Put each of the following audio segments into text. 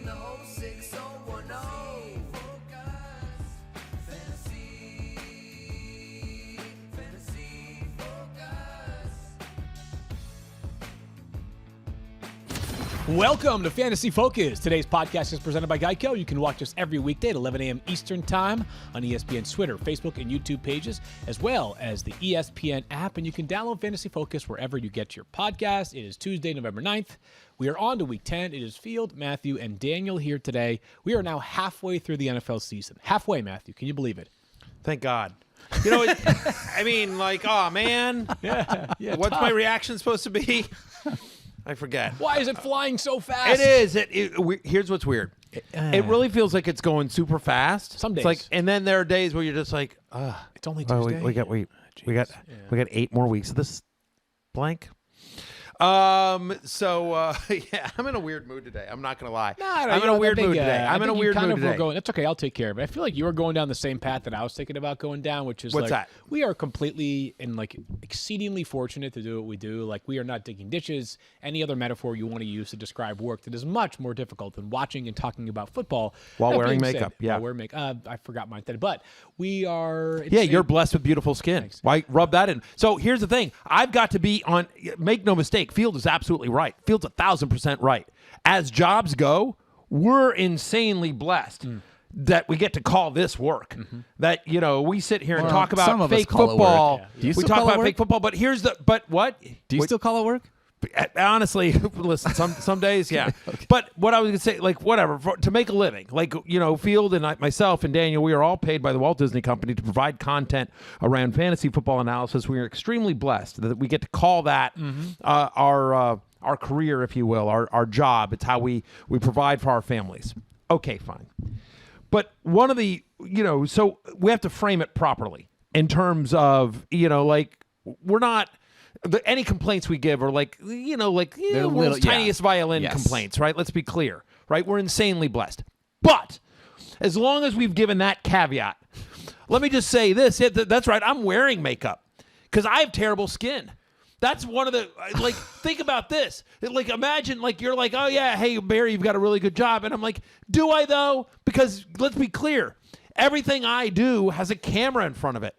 the whole 6010. Fantasy Focus. Welcome to Fantasy Focus. Today's podcast is presented by Geico. You can watch us every weekday at 11 a.m. Eastern Time on ESPN's Twitter, Facebook, and YouTube pages, as well as the ESPN app. And you can download Fantasy Focus wherever you get your podcast. It is Tuesday, November 9th. We are on to Week 10. It is Field, Matthew, and Daniel here today. We are now halfway through the NFL season. Halfway, Matthew. Can you believe it? Thank God. You know, I mean, like, oh, man. Yeah. What's tough. my reaction supposed to be? I forget. Why is it flying so fast? It is. Here's what's weird. It really feels like it's going super fast. Some days. It's like, and then there are days where you're just like, It's only Tuesday. we got 8 more weeks of this blank. Yeah, I'm in a weird mood today. I'm not gonna lie. I'm in a weird mood today. I'm in a weird mood today. That's okay. I'll take care of it. I feel like you were going down the same path that I was thinking about going down, which is What's that? We are completely and exceedingly fortunate to do what we do. Like, we are not digging ditches. Any other metaphor you want to use to describe work that is much more difficult than watching and talking about football While That wearing being makeup, said, while wearing makeup. I forgot mine today, but we are. Yeah, you're blessed with beautiful skin. Thanks. Why rub that in? So here's the thing. I've got to be on. Make no mistake. Field is absolutely right. Field's 1,000% right. As jobs go, we're insanely blessed that we get to call this work. That, you know, we sit here and talk some about of us fake call it work. football. Yeah. Do you We still talk call it about work? fake football, but here's the. But what? Do you still call it work? Honestly, listen, some days, yeah. But what I was going to say, like, whatever, to make a living, like, you know, Field and myself and Daniel, we are all paid by the Walt Disney Company to provide content around fantasy football analysis. We are extremely blessed that we get to call that our career, if you will, our job. It's how we provide for our families. Okay, fine. But one of the, you know, so we have to frame it properly in terms of, you know, like, we're not... any complaints we give are like, you know, like world's tiniest violin complaints, right? Let's be clear, right? We're insanely blessed. But as long as we've given that caveat, let me just say this. That's right. I'm wearing makeup because I have terrible skin. That's one of the, like, think about this. Like, imagine, like, you're like, oh, yeah, hey, Barry, you've got a really good job. And I'm like, do I, though? Because let's be clear. Everything I do has a camera in front of it.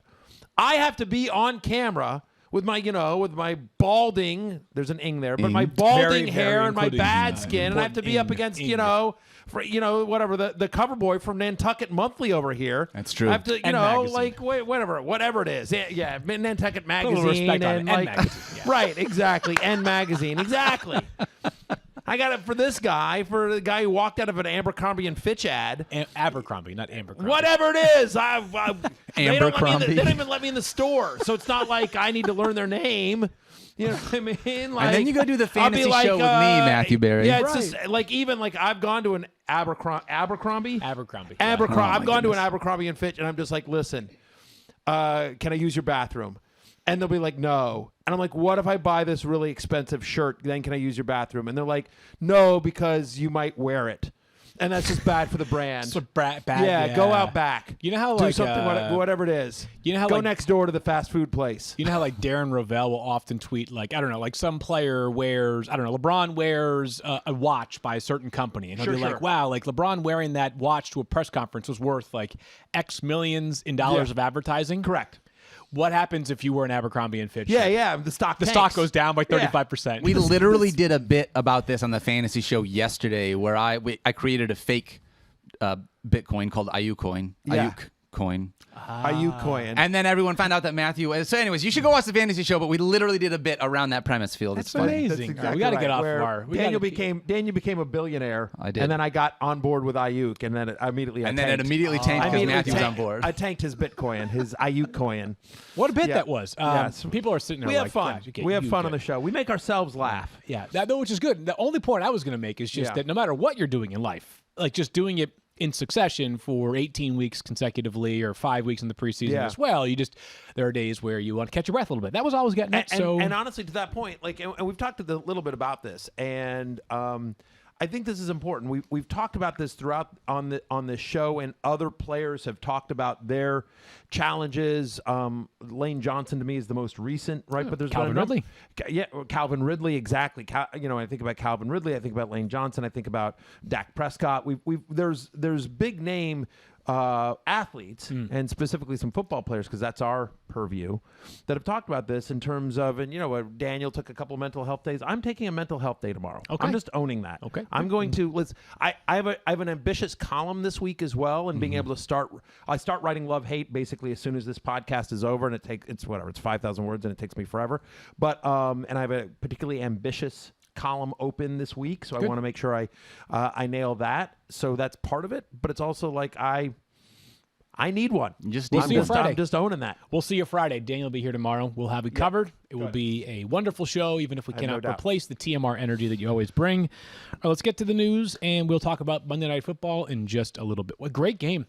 I have to be on camera with my, you know, with my balding, there's an ing there, but my balding hair and my bad skin, and I have to be up against, you know, for, you know, whatever, the cover boy from Nantucket Monthly over here. That's true. I have to, you And know, magazine. like, whatever it is. Yeah, Nantucket Magazine. respect on and it. And like, magazine, yeah. Right, exactly. And magazine, exactly. I got it for this guy, for the guy who walked out of an Abercrombie and Fitch ad. Abercrombie, not Abercrombie. Whatever it is, they don't even let me in the store, so it's not like I need to learn their name. You know what I mean? Like, And then you go do the I'll be fantasy like, show with me, Matthew Berry. Yeah, it's just like, even like, I've gone to an Abercrombie. Abercrombie. I've gone to an Abercrombie and Fitch, and I'm just like, listen, can I use your bathroom? And they'll be like, no. And I'm like, what if I buy this really expensive shirt? Then can I use your bathroom? And they're like, no, because you might wear it. And that's just bad for the brand. So bad. Yeah, go out back. You know how, do like, something, whatever it is. You know how, go like, next door to the fast food place. You know how, like, Darren Rovell will often tweet, like, I don't know, like, some player wears, I don't know, LeBron wears a watch by a certain company. And he'll be like, wow, like, LeBron wearing that watch to a press conference was worth, like, X millions in dollars of advertising. Correct. What happens if you were an Abercrombie and Fitch? Yeah. The stock goes down by 35%. We literally did a bit about this on the fantasy show yesterday where I created a fake Bitcoin called Ayuk coin. Ayuk coin. And then everyone found out that Matthew. So, anyways, you should go watch the fantasy show. But we literally did a bit around that premise. Field. That's It's funny. amazing. That's All right, exactly we got to get right, off where our. Daniel became a billionaire. I did. And then I got on board with Ayuk, and then it immediately And then it immediately tanked because Matthew was on board. I tanked his Bitcoin, his Ayuk coin. What a bit Yeah. that was. People are sitting there. We have like, fun. gosh, okay, We have you fun get on the it. show. We make ourselves laugh. Yeah, which is good. The only point I was going to make is just that no matter what you're doing in life, like just doing it in succession for 18 weeks consecutively or 5 weeks in the preseason as well, there are days where you want to catch your breath a little bit. That was always getting it. And honestly, to that point, like, and we've talked a little bit about this, and I think this is important. We've talked about this throughout on the show, and other players have talked about their challenges. Lane Johnson to me is the most recent, right? But there's Calvin Ridley. Yeah, Calvin Ridley, exactly. I think about Calvin Ridley. I think about Lane Johnson. I think about Dak Prescott. There's big name athletes and specifically some football players, because that's our purview, that have talked about this in terms of, and Daniel took a couple of mental health days. I'm taking a mental health day tomorrow. Okay. I'm just owning that. Okay. I'm going to I have an ambitious column this week as well, and being able to start writing love hate basically as soon as this podcast is over, and it's 5,000 words and it takes me forever. But and I have a particularly ambitious column open this week, so I want to make sure I nail that. So that's part of it, but it's also like I need one. I'm just owning that. We'll see you Friday. Daniel will be here tomorrow. We'll have you covered. It will be a wonderful show, even if we cannot replace the TMR energy that you always bring. All right, let's get to the news, and we'll talk about Monday Night Football in just a little bit. What a great game.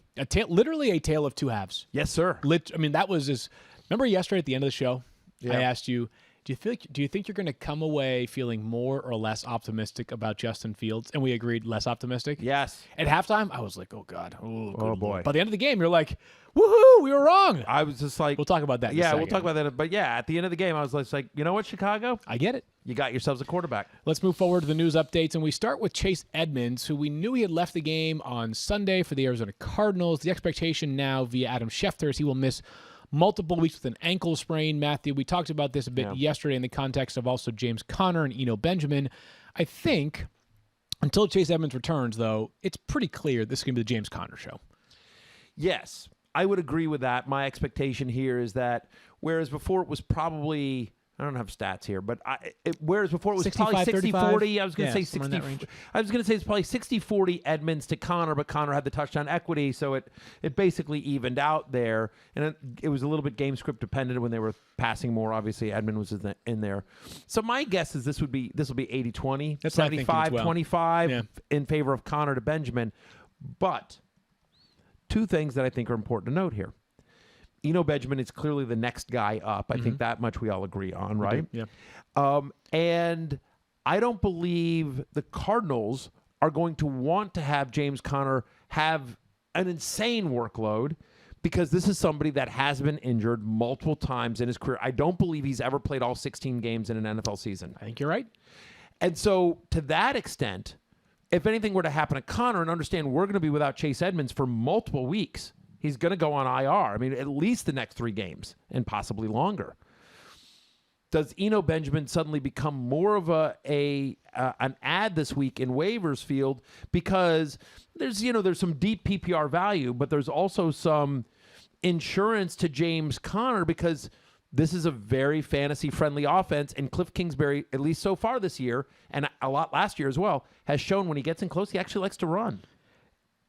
Literally a tale of two halves. Yes, sir. That was remember yesterday at the end of the show, Yeah. I asked you, do you think you're going to come away feeling more or less optimistic about Justin Fields? And we agreed less optimistic. Yes. At halftime, I was like, oh, God. Oh, boy. Lord. By the end of the game, you're like, woohoo, we were wrong. I was just like... We'll talk about that in a Yeah, second. we'll talk about that. But yeah, at the end of the game, I was just like, you know what, Chicago? I get it. You got yourselves a quarterback. Let's move forward to the news updates, and we start with Chase Edmonds, who we knew he had left the game on Sunday for the Arizona Cardinals. The expectation now via Adam Schefter is he will miss multiple weeks with an ankle sprain. Matthew, we talked about this a bit yesterday in the context of also James Conner and Eno Benjamin. I think until Chase Edmonds returns, though, it's pretty clear this is going to be the James Conner show. Yes, I would agree with that. My expectation here is that whereas before it was probably... I don't have stats here, but whereas before it was 65, probably 60-40, I was going to say somewhere in that 60. range. I was going to say it's probably 60-40 Edmonds to Connor, but Connor had the touchdown equity, so it basically evened out there. And it was a little bit game script dependent when they were passing more. Obviously, Edmond was in there. So my guess is this will be 80-20, 75-25 in favor of Connor to Benjamin. But two things that I think are important to note here. Eno Benjamin is clearly the next guy up. I think that much we all agree on, right? Yeah. And I don't believe the Cardinals are going to want to have James Conner have an insane workload, because this is somebody that has been injured multiple times in his career. I don't believe he's ever played all 16 games in an NFL season. I think you're right. And so to that extent, if anything were to happen to Conner, and understand we're going to be without Chase Edmonds for multiple weeks, he's going to go on IR. I mean, at least the next 3 games and possibly longer. Does Eno Benjamin suddenly become more of an ad this week in waivers field, because there's some deep PPR value, but there's also some insurance to James Conner, because this is a very fantasy friendly offense, and Cliff Kingsbury, at least so far this year and a lot last year as well, has shown when he gets in close, he actually likes to run.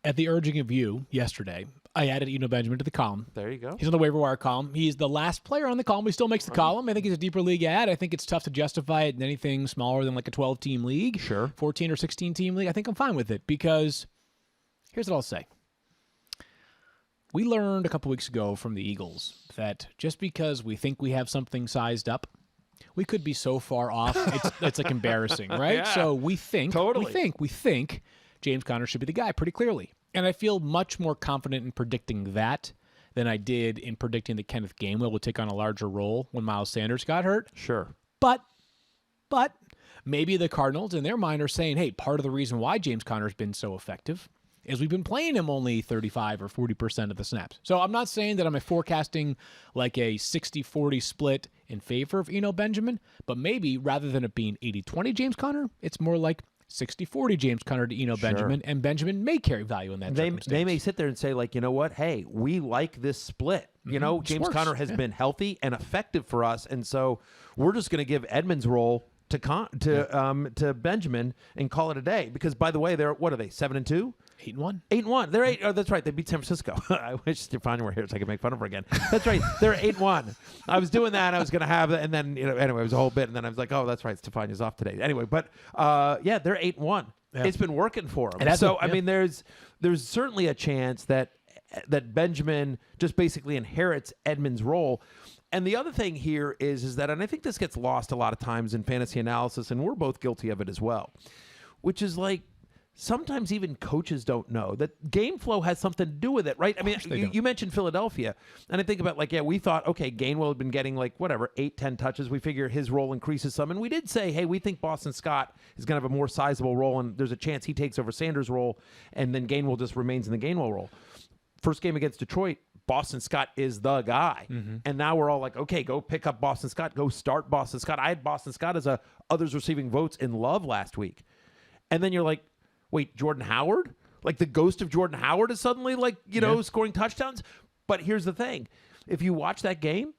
At the urging of you yesterday, I added Eno Benjamin to the column. There you go. He's on the waiver wire column. He's the last player on the column. He still makes the column. I think he's a deeper league ad. I think it's tough to justify it in anything smaller than like a 12-team league. Sure. 14 or 16-team league. I think I'm fine with it, because here's what I'll say. We learned a couple weeks ago from the Eagles that just because we think we have something sized up, we could be so far off. It's like embarrassing, right? Yeah. So we think James Conner should be the guy pretty clearly. And I feel much more confident in predicting that than I did in predicting that Kenneth Gainwell would take on a larger role when Miles Sanders got hurt. Sure. But maybe the Cardinals in their mind are saying, hey, part of the reason why James Conner's been so effective is we've been playing him only 35 or 40% of the snaps. So I'm not saying that I'm forecasting like a 60-40 split in favor of Eno Benjamin, but maybe rather than it being 80-20 James Conner, it's more like 60-40 James Conner to Eno Benjamin, and Benjamin may carry value in that circumstance. They may sit there and say, like, you know what? Hey, we like this split. You know, James Conner has been healthy and effective for us, and so we're just going to give Edmonds' role to Benjamin and call it a day. Because, by the way, what are they, 7-2? 8-1. 8-1. They're 8. Oh, that's right. They beat San Francisco. I wish Stefania were here so I could make fun of her again. That's right. They're 8-1. I was doing that. I was going to have it, and then anyway, it was a whole bit, and then I was like, oh, that's right. Stefania's off today. Anyway, but they're 8-1. Yeah. It's been working for them. I mean, there's certainly a chance that Benjamin just basically inherits Edmonds' role. And the other thing here is that, and I think this gets lost a lot of times in fantasy analysis, and we're both guilty of it as well, which is like, sometimes even coaches don't know that game flow has something to do with it, right? I mean, you mentioned Philadelphia, and I think about we thought, okay, Gainwell had been getting 8-10 touches. We figure his role increases some, and we did say, hey, we think Boston Scott is going to have a more sizable role, and there's a chance he takes over Sanders' role, and then Gainwell just remains in the Gainwell role. First game against Detroit, Boston Scott is the guy. And now we're all like, okay, go pick up Boston Scott. Go start Boston Scott. I had Boston Scott as others receiving votes in love last week. And then you're like, wait, Jordan Howard? The ghost of Jordan Howard is suddenly scoring touchdowns? But here's the thing. If you watch that game,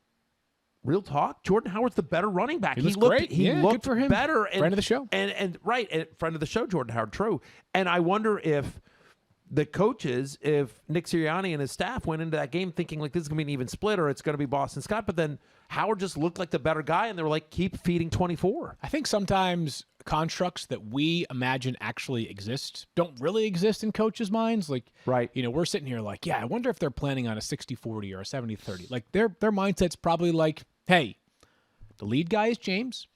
real talk, Jordan Howard's the better running back. He looked great. He looked good for him. better. Friend of the show. And friend of the show, Jordan Howard, true. And I wonder if the coaches, if Nick Sirianni and his staff went into that game thinking this is going to be an even split or it's going to be Boston Scott, but then Howard just looked like the better guy, and they were like, keep feeding 24. I think sometimes constructs that we imagine actually exist don't really exist in coaches' minds. Right. We're sitting here I wonder if they're planning on a 60-40 or a 70-30. Their mindset's probably hey, the lead guy is James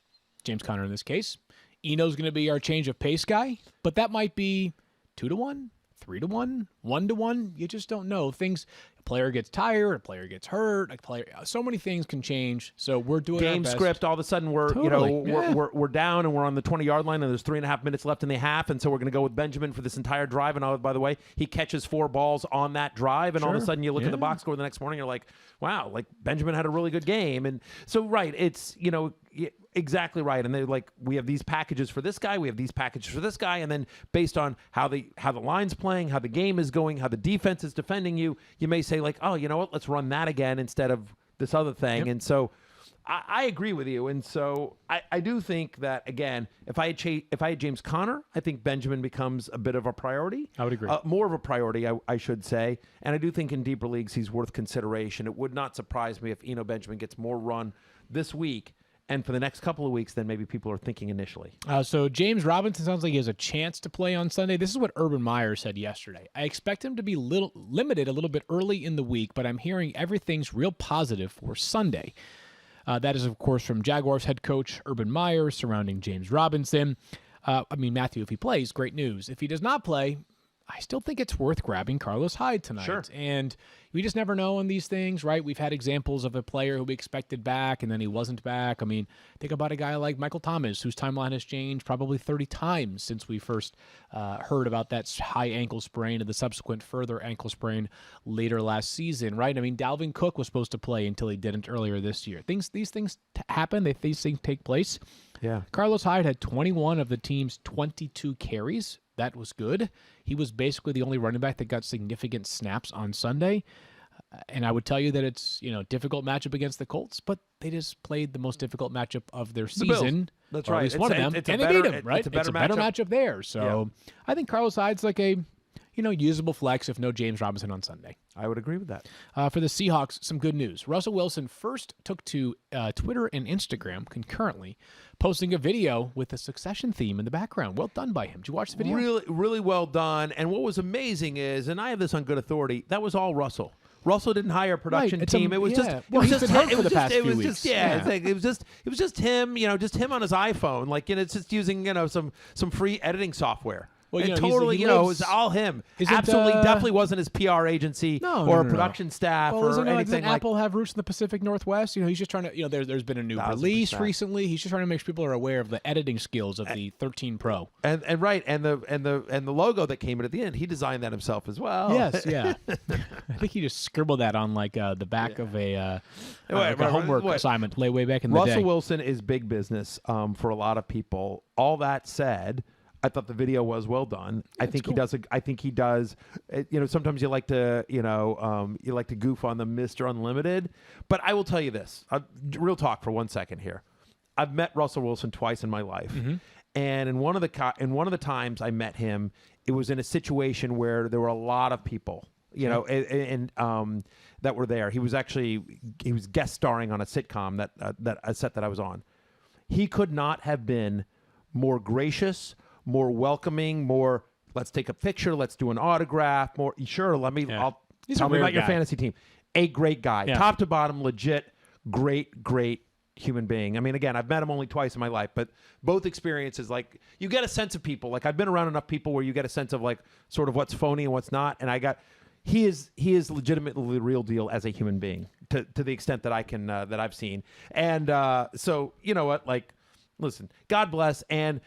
Conner in this case. Eno's going to be our change of pace guy, but that might be 2-1. 3-1, 1-1. You just don't know. A player gets tired, a player gets hurt, so many things can change. So we're doing game our best. script. All of a sudden, we're we're down and we're on the 20-yard line, and there's 3.5 minutes left in the half, and so we're going to go with Benjamin for this entire drive. And by the way, he catches 4 balls on that drive, and all of a sudden you look at the box score the next morning, you're like, wow, Benjamin had a really good game. And so it's exactly right. And they're we have these packages for this guy, we have these packages for this guy, and then based on how the line's playing, how the game is going, how the defense is defending you, you may say oh, you know what, let's run that again instead of this other thing. Yep. And so I agree with you. And so I do think that, again, if I had James Conner, I think Benjamin becomes a bit of a priority. I would agree. More of a priority, I should say. And I do think in deeper leagues he's worth consideration. It would not surprise me if Eno Benjamin gets more run this week and for the next couple of weeks than maybe people are thinking initially. So James Robinson sounds like he has a chance to play on Sunday. This is what Urban Meyer said yesterday. I expect him to be limited a little bit early in the week, but I'm hearing everything's real positive for Sunday. That is, of course, from Jaguars head coach Urban Meyer surrounding James Robinson. Matthew, if he plays, great news. If he does not play, I still think it's worth grabbing Carlos Hyde tonight. Sure. And we just never know on these things, right? We've had examples of a player who we expected back, and then he wasn't back. Think about a guy like Michael Thomas, whose timeline has changed probably 30 times since we first heard about that high ankle sprain and the subsequent further ankle sprain later last season, right? Dalvin Cook was supposed to play until he didn't earlier this year. These things happen. These things take place. Yeah. Carlos Hyde had 21 of the team's 22 carries. That was good. He was basically the only running back that got significant snaps on Sunday. And I would tell you that it's, difficult matchup against the Colts, but they just played the most difficult matchup of their season. That's or right. At least one of them. And they beat him, right? It's a better matchup there. So I think Carlos Hyde's like a, usable flex if no James Robinson on Sunday. I would agree with that. For the Seahawks, some good news. Russell Wilson first took to Twitter and Instagram concurrently, posting a video with a Succession theme in the background. Well done by him. Did you watch the video? Really, really well done. And what was amazing is, and I have this on good authority, that was all Russell. Russell didn't hire a production team. It was just him. It was just him. Just him on his iPhone. It's just using some free editing software. Well, it was all him. Absolutely, definitely wasn't his PR agency or production staff or anything doesn't Apple have roots in the Pacific Northwest? He's just trying to. There's been a new 1,000%. Release recently. He's just trying to make sure people are aware of the editing skills of the 13 Pro. And the logo that came in at the end, he designed that himself as well. Yes, yeah. I think he just scribbled that on the back of a homework assignment way back in the day. Russell Wilson is big business for a lot of people. All that said, I thought the video was well done. I think he does. Sometimes you like to, goof on the Mr. Unlimited. But I will tell you this, real talk for 1 second here. I've met Russell Wilson twice in my life, and in one of the times I met him, it was in a situation where there were a lot of people, that were there. He was guest starring on a sitcom that a set that I was on. He could not have been more gracious, more welcoming, more let's take a picture, let's do an autograph, more sure, tell me about your fantasy team. A great guy. Yeah. Top to bottom, legit, great human being. I mean, again, I've met him only twice in my life, but both experiences, like, you get a sense of people. Like, I've been around enough people where you get a sense of, like, sort of what's phony and what's not. And he is legitimately the real deal as a human being to the extent that I can, that I've seen. And so, you know what, like, listen, God bless. And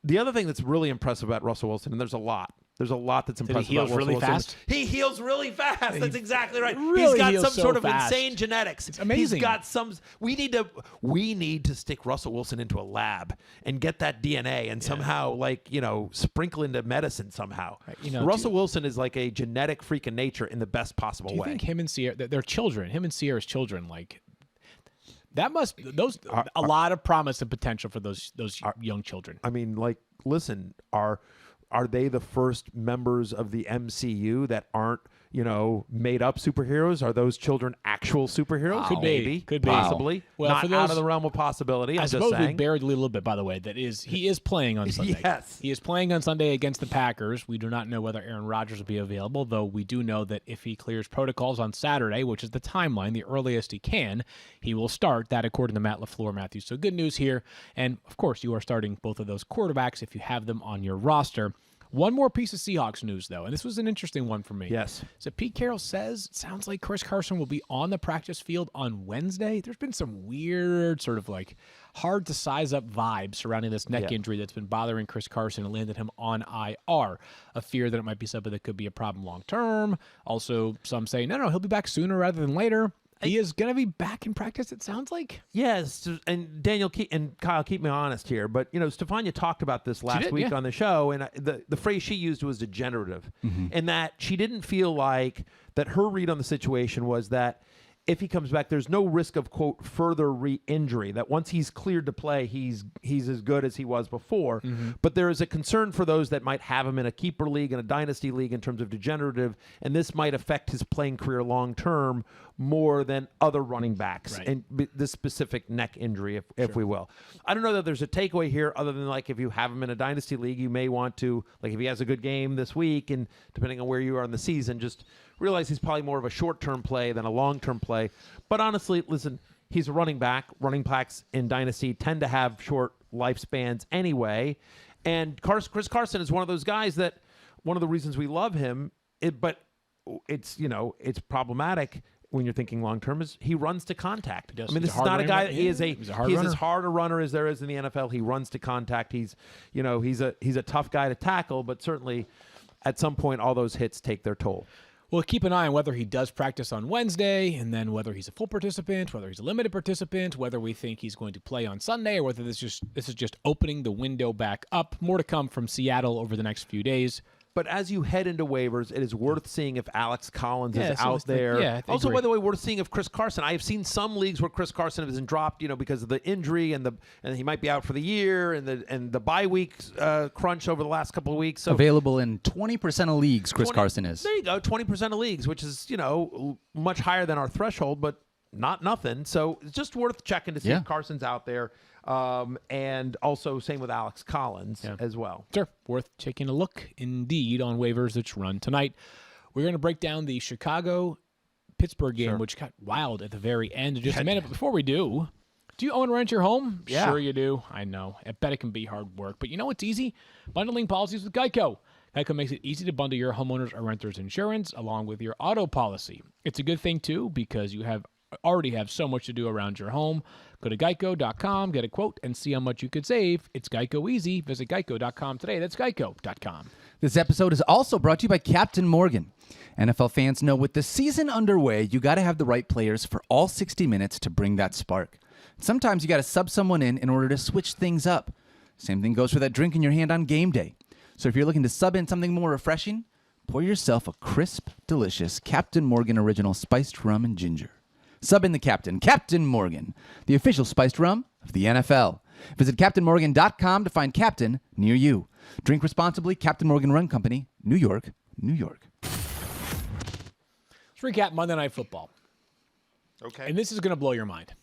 the other thing that's really impressive about Russell Wilson, and there's a lot that's impressive heals about Russell really Wilson. fast? He heals really fast. That's exactly right. really He's got heals some so sort of fast. insane genetics. It's amazing. He's got some. We need to stick Russell Wilson into a lab and get that DNA and somehow, like, you know, sprinkle into medicine somehow. Right, you know, Russell Wilson is like a genetic freak of nature in the best possible Do you way. think him and Sierra, their children, him and Sierra's children, like that must a lot of promise and potential for those young children. I mean, like, listen, are they the first members of the MCU that aren't, you know, made up superheroes? Are those children actual superheroes? Could be. Maybe. Could be. Possibly. Well, not for out those- of the realm of possibility. I I'm just suppose we saying. buried a little bit, by the way. He is playing on Sunday. Yes. He is playing on Sunday against the Packers. We do not know whether Aaron Rodgers will be available, though we do know that if he clears protocols on Saturday, which is the timeline, the earliest he can, he will start. That according to Matt LaFleur, Matthew. So good news here. And, of course, you are starting both of those quarterbacks if you have them on your roster. One more piece of Seahawks news, though, and this was an interesting one for me. Yes. So Pete Carroll says it sounds like Chris Carson will be on the practice field on Wednesday. There's been some weird sort of like hard to size up vibes surrounding this neck injury that's been bothering Chris Carson and landed him on IR. A fear that it might be something that could be a problem long term. Also, some say, no, he'll be back sooner rather than later. He is going to be back in practice, it sounds like. Yes, and Daniel and Kyle, keep me honest here, but, you know, Stefania talked about this last week on the show, and the phrase she used was degenerative, and that she didn't feel like that her read on the situation was that if he comes back, there's no risk of, quote, further re-injury, that once he's cleared to play, he's as good as he was before. But there is a concern for those that might have him in a keeper league and a dynasty league in terms of degenerative, and this might affect his playing career long-term more than other running backs, and this specific neck injury, if we will. I don't know that there's a takeaway here other than, like, if you have him in a dynasty league, you may want to, like, if he has a good game this week, and depending on where you are in the season, just realize he's probably more of a short-term play than a long-term play. But honestly, listen, he's a running back. Running backs in dynasty tend to have short lifespans anyway. And Chris Carson is one of those guys that one of the reasons we love him, but it's, you know, it's problematic when you're thinking long-term, is he runs to contact. I mean, this is not a guy that he's as hard a runner as there is in the NFL. He runs to contact. He's a tough guy to tackle, but certainly at some point all those hits take their toll. We'll keep an eye on whether he does practice on Wednesday, and then whether he's a full participant, whether he's a limited participant, whether we think he's going to play on Sunday, or whether this is just opening the window back up. More to come from Seattle over the next few days. But as you head into waivers, it is worth seeing if Alex Collins is out there. I also, agree. by the way, worth seeing if Chris Carson. I have seen some leagues where Chris Carson has been dropped, you know, because of the injury and he might be out for the year and the bye week crunch over the last couple of weeks. So Available in 20% of leagues, Chris Carson is. There you go, 20% of leagues, which is, you know, much higher than our threshold, but not nothing. So it's just worth checking to see if Carson's out there. And also same with Alex Collins as well. Sure, worth taking a look indeed on waivers that run tonight. We're going to break down the Chicago-Pittsburgh game, which got wild at the very end in just a minute. But before we do you own and rent your home? Yeah. Sure you do. I know. I bet it can be hard work. But you know what's easy? Bundling policies with Geico. Geico makes it easy to bundle your homeowners or renters insurance along with your auto policy. It's a good thing, too, because you already have so much to do around your home. Go to geico.com, get a quote, and see how much you could save. It's Geico easy. Visit geico.com today. That's geico.com. This episode is also brought to you by Captain Morgan. NFL fans know with the season underway, you got to have the right players for all 60 minutes to bring that spark. Sometimes you got to sub someone in order to switch things up. Same thing goes for that drink in your hand on game day. So if you're looking to sub in something more refreshing, pour yourself a crisp, delicious Captain Morgan Original Spiced Rum and Ginger. Sub in the Captain, Captain Morgan, the official spiced rum of the NFL. Visit CaptainMorgan.com to find Captain near you. Drink responsibly. Captain Morgan Run Company, New York, New York. Let's recap Monday Night Football. Okay. And this is going to blow your mind.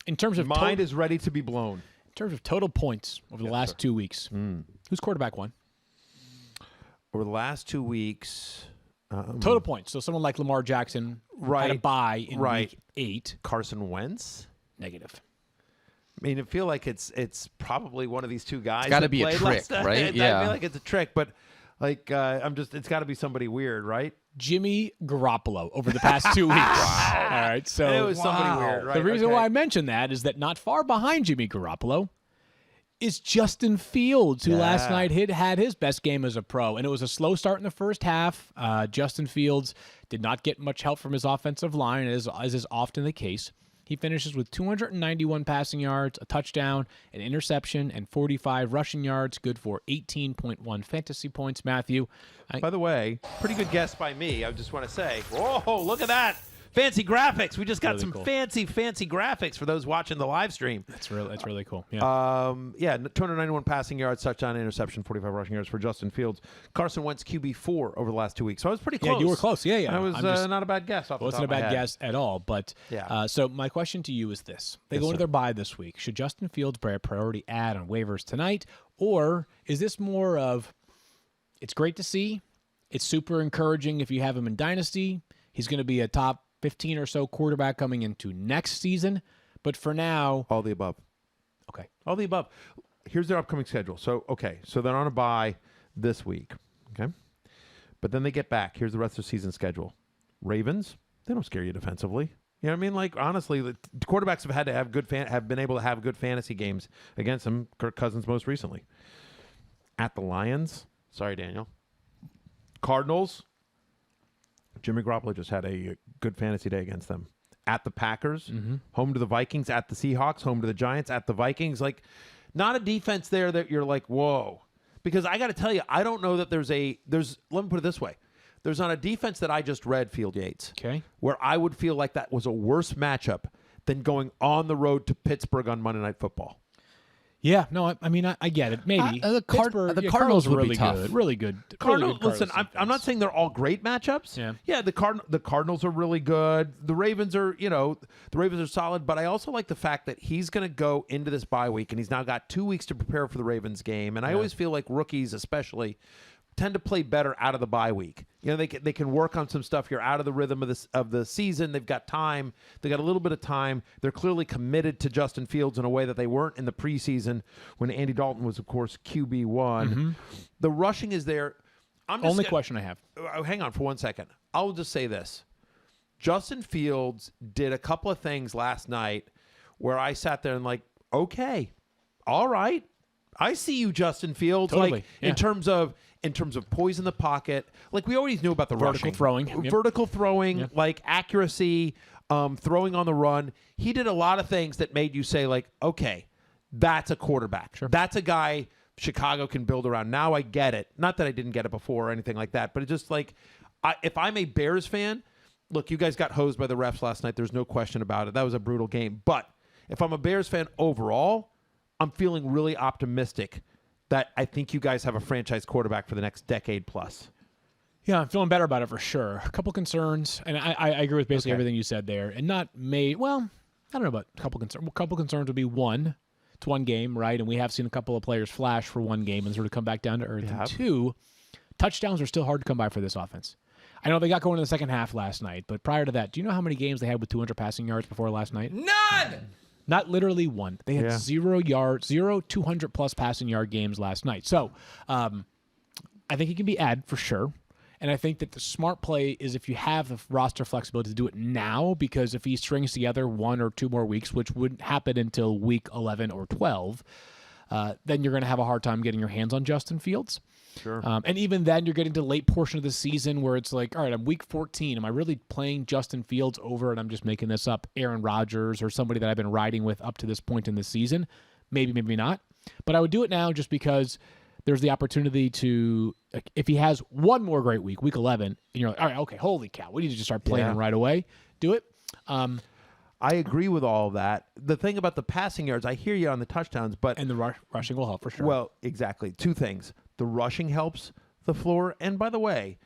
In terms of Mind is ready to be blown. In terms of total points over the last 2 weeks, whose quarterback won? Over the last 2 weeks... Total points. So someone like Lamar Jackson had a bye in week 8. Carson Wentz? Negative. I mean, I feel like it's probably one of these two guys. It's gotta that be a played trick, last night. right? I Yeah. feel like it's a trick, but like it's got to be somebody weird, right? Jimmy Garoppolo over the past 2 weeks. All right, so It was somebody weird, right? the reason Okay. why I mentioned that is that not far behind Jimmy Garoppolo is Justin Fields, who last night had his best game as a pro. And it was a slow start in the first half. Justin Fields did not get much help from his offensive line, as is often the case. He finishes with 291 passing yards, a touchdown, an interception, and 45 rushing yards, good for 18.1 fantasy points. Matthew, By the way, pretty good guess by me. I just want to say, whoa, look at that. Fancy graphics. We just got Really some cool. fancy graphics for those watching the live stream. that's really cool. Yeah. 291 passing yards, touchdown, interception, 45 rushing yards for Justin Fields. Carson Wentz QB4 over the last 2 weeks. So I was pretty close. Yeah, you were close. Yeah. That was I'm just- not a bad guess off the wasn't top a of my bad head. guess at all. But Yeah. so my question to you is this: They Yes, go into sir. their bye this week. Should Justin Fields be a priority add on waivers tonight, or is this more of it's great to see, it's super encouraging if you have him in dynasty. He's going to be a top 15 or so quarterback coming into next season. But for now, All the above. okay. All the above. Here's their upcoming schedule. So they're on a bye this week. Okay. But then they get back. Here's the rest of the season schedule. Ravens, they don't scare you defensively. You know what I mean? Like, honestly, the quarterbacks have had to have have been able to have good fantasy games against them. Kirk Cousins most recently. At the Lions. Sorry, Daniel. Cardinals. Jimmy Garoppolo just had a good fantasy day against them. At the Packers, home to the Vikings, at the Seahawks, home to the Giants, at the Vikings. Like, not a defense there that you're like, whoa. Because I got to tell you, I don't know that let me put it this way. There's not a defense that I just read, Field Yates, Okay. where I would feel like that was a worse matchup than going on the road to Pittsburgh on Monday Night Football. Yeah, no, I mean, I get it. Maybe the Pittsburgh, the Cardinals would be really tough. good, really good. Cardinals, really good listen, Cardinals I'm not defense. saying they're all great matchups. Yeah. the Cardinals are really good. The Ravens are, the Ravens are solid. But I also like the fact that he's going to go into this bye week, and he's now got 2 weeks to prepare for the Ravens game. And I always feel like rookies, especially, tend to play better out of the bye week. They can work on some stuff. You're out of the rhythm of the season. They've got time. They got a little bit of time. They're clearly committed to Justin Fields in a way that they weren't in the preseason when Andy Dalton was, of course, QB1. The rushing is there. Only question I have. Hang on for 1 second. I'll just say this. Justin Fields did a couple of things last night where I sat there and like, okay, all right. I see you, Justin Fields. Totally, Like yeah. in terms of poise in the pocket. Like we always knew about the Vertical rushing. throwing, yep. Vertical throwing, Yep. like accuracy, throwing on the run. He did a lot of things that made you say like, okay, that's a quarterback. Sure. That's a guy Chicago can build around. Now I get it. Not that I didn't get it before or anything like that, but it's just like if I'm a Bears fan, look, you guys got hosed by the refs last night. There's no question about it. That was a brutal game. But if I'm a Bears fan overall, I'm feeling really optimistic that I think you guys have a franchise quarterback for the next decade plus. Yeah, I'm feeling better about it for sure. A couple concerns, and I agree with basically Okay. everything you said there. And not made, well, I don't know about a couple concerns. A couple concerns would be one, it's one game, right? And we have seen a couple of players flash for one game and sort of come back down to earth. Yep. And two, touchdowns are still hard to come by for this offense. I know they got going in the second half last night, but prior to that, do you know how many games they had with 200 passing yards before last night? None! Not literally one. They had Yeah. 0 200-plus passing yard games last night. So I think he can be added for sure. And I think that the smart play is if you have the roster flexibility to do it now, because if he strings together 1 or 2 more weeks, which wouldn't happen until week 11 or 12, then you're going to have a hard time getting your hands on Justin Fields. Sure. And even then, you're getting to the late portion of the season where it's like, all right, I'm week 14. Am I really playing Justin Fields over, and I'm just making this up, Aaron Rodgers or somebody that I've been riding with up to this point in the season? Maybe, maybe not. But I would do it now just because there's the opportunity to, like, if he has one more great week, week 11, and you're like, all right, okay, holy cow, we need to just start playing Yeah. him right away. Do it. I agree with all of that. The thing about the passing yards, I hear you on the touchdowns, but And the rushing will help for sure. well, exactly. 2 things. The rushing helps the floor. And by the way,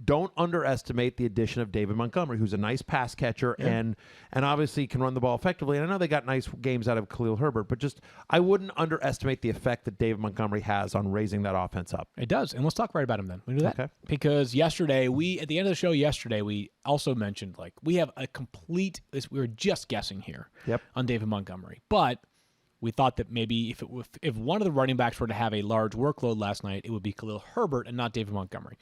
don't underestimate the addition of David Montgomery, who's a nice pass catcher and obviously can run the ball effectively. And I know they got nice games out of Khalil Herbert, but just I wouldn't underestimate the effect that David Montgomery has on raising that offense up. It does, and let's talk right about him then. We do that Okay. because yesterday at the end of the show yesterday, we also mentioned like we have a complete. We were just guessing here Yep. on David Montgomery, but we thought that maybe if one of the running backs were to have a large workload last night, it would be Khalil Herbert and not David Montgomery.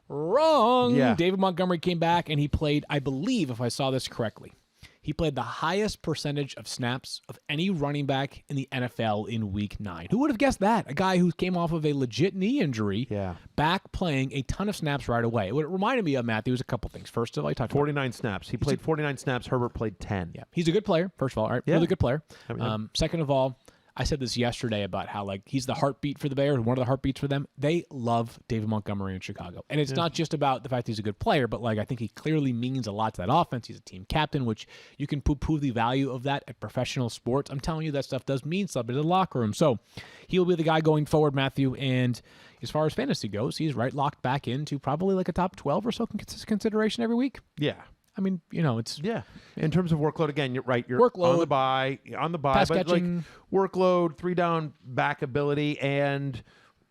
Wrong. Yeah. David Montgomery came back and he played, I believe, if I saw this correctly, he played the highest percentage of snaps of any running back in the NFL in Week 9. Who would have guessed that? A guy who came off of a legit knee injury, back playing a ton of snaps right away. What it reminded me of, Matthew, was a couple things. First of all, I talked 49 snaps. He played 49 snaps. Herbert played 10. Yeah, he's a good player, first of all. All right, really good player. I mean, second of all, I said this yesterday about how he's the heartbeat for the Bears, one of the heartbeats for them. They love David Montgomery in Chicago. And it's not just about the fact he's a good player, but I think he clearly means a lot to that offense. He's a team captain, which you can poo-poo the value of that at professional sports. I'm telling you, that stuff does mean something in the locker room. So he'll be the guy going forward, Matthew. And as far as fantasy goes, he's locked back into probably a top 12 or so consideration every week. Yeah. I mean, it's... Yeah. In terms of workload, again, you're right. You're workload, on the bye, pass but catching. Workload, 3-down back ability, and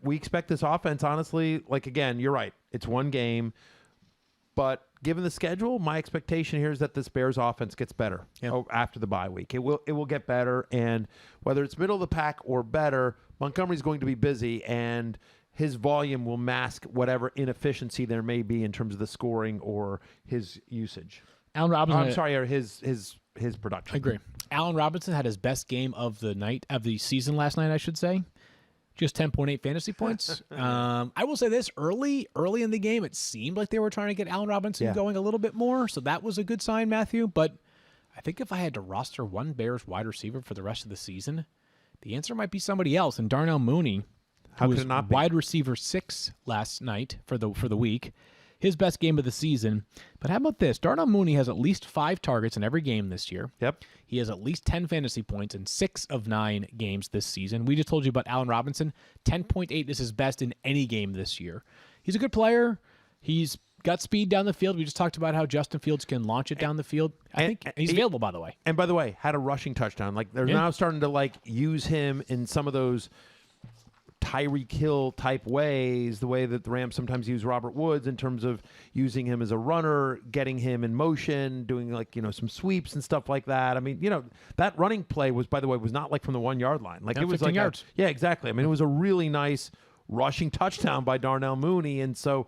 we expect this offense, honestly, again, you're right. It's one game, but given the schedule, my expectation here is that this Bears offense gets better after the bye week. It will get better, and whether it's middle of the pack or better, Montgomery's going to be busy, and his volume will mask whatever inefficiency there may be in terms of the scoring or his usage. Allen Robinson. Or his production. I agree. Allen Robinson had his best game of the season last night, I should say. Just 10.8 fantasy points. I will say this, early in the game, it seemed like they were trying to get Allen Robinson going a little bit more, so that was a good sign, Matthew. But I think if I had to roster one Bears wide receiver for the rest of the season, the answer might be somebody else, and Darnell Mooney, How who could was it not be? wide receiver 6 last night for the week. His best game of the season. But how about this? Darnell Mooney has at least 5 targets in every game this year. Yep. He has at least 10 fantasy points in 6 of 9 games this season. We just told you about Allen Robinson. 10.8 is his best in any game this year. He's a good player. He's got speed down the field. We just talked about how Justin Fields can launch it down the field. I think he's available, by the way. And by the way, had a rushing touchdown. They're now starting to use him in some of those Tyreek Hill type ways, the way that the Rams sometimes use Robert Woods in terms of using him as a runner, getting him in motion, doing some sweeps and stuff like that. I mean, that running play was, by the way, was not from the 1 yard line. It was 15 yards. Yeah, exactly. I mean, it was a really nice rushing touchdown by Darnell Mooney. And so,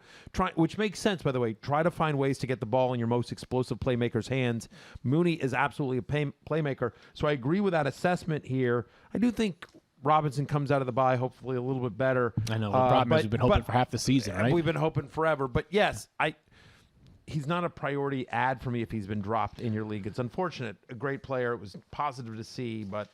which makes sense, by the way, try to find ways to get the ball in your most explosive playmaker's hands. Mooney is absolutely a playmaker. So I agree with that assessment here. I do think Robinson comes out of the bye hopefully a little bit better. I know. The problem is we've been hoping for half the season, right? We've been hoping forever. But yes, he's not a priority ad for me if he's been dropped in your league. It's unfortunate. A great player. It was positive to see, but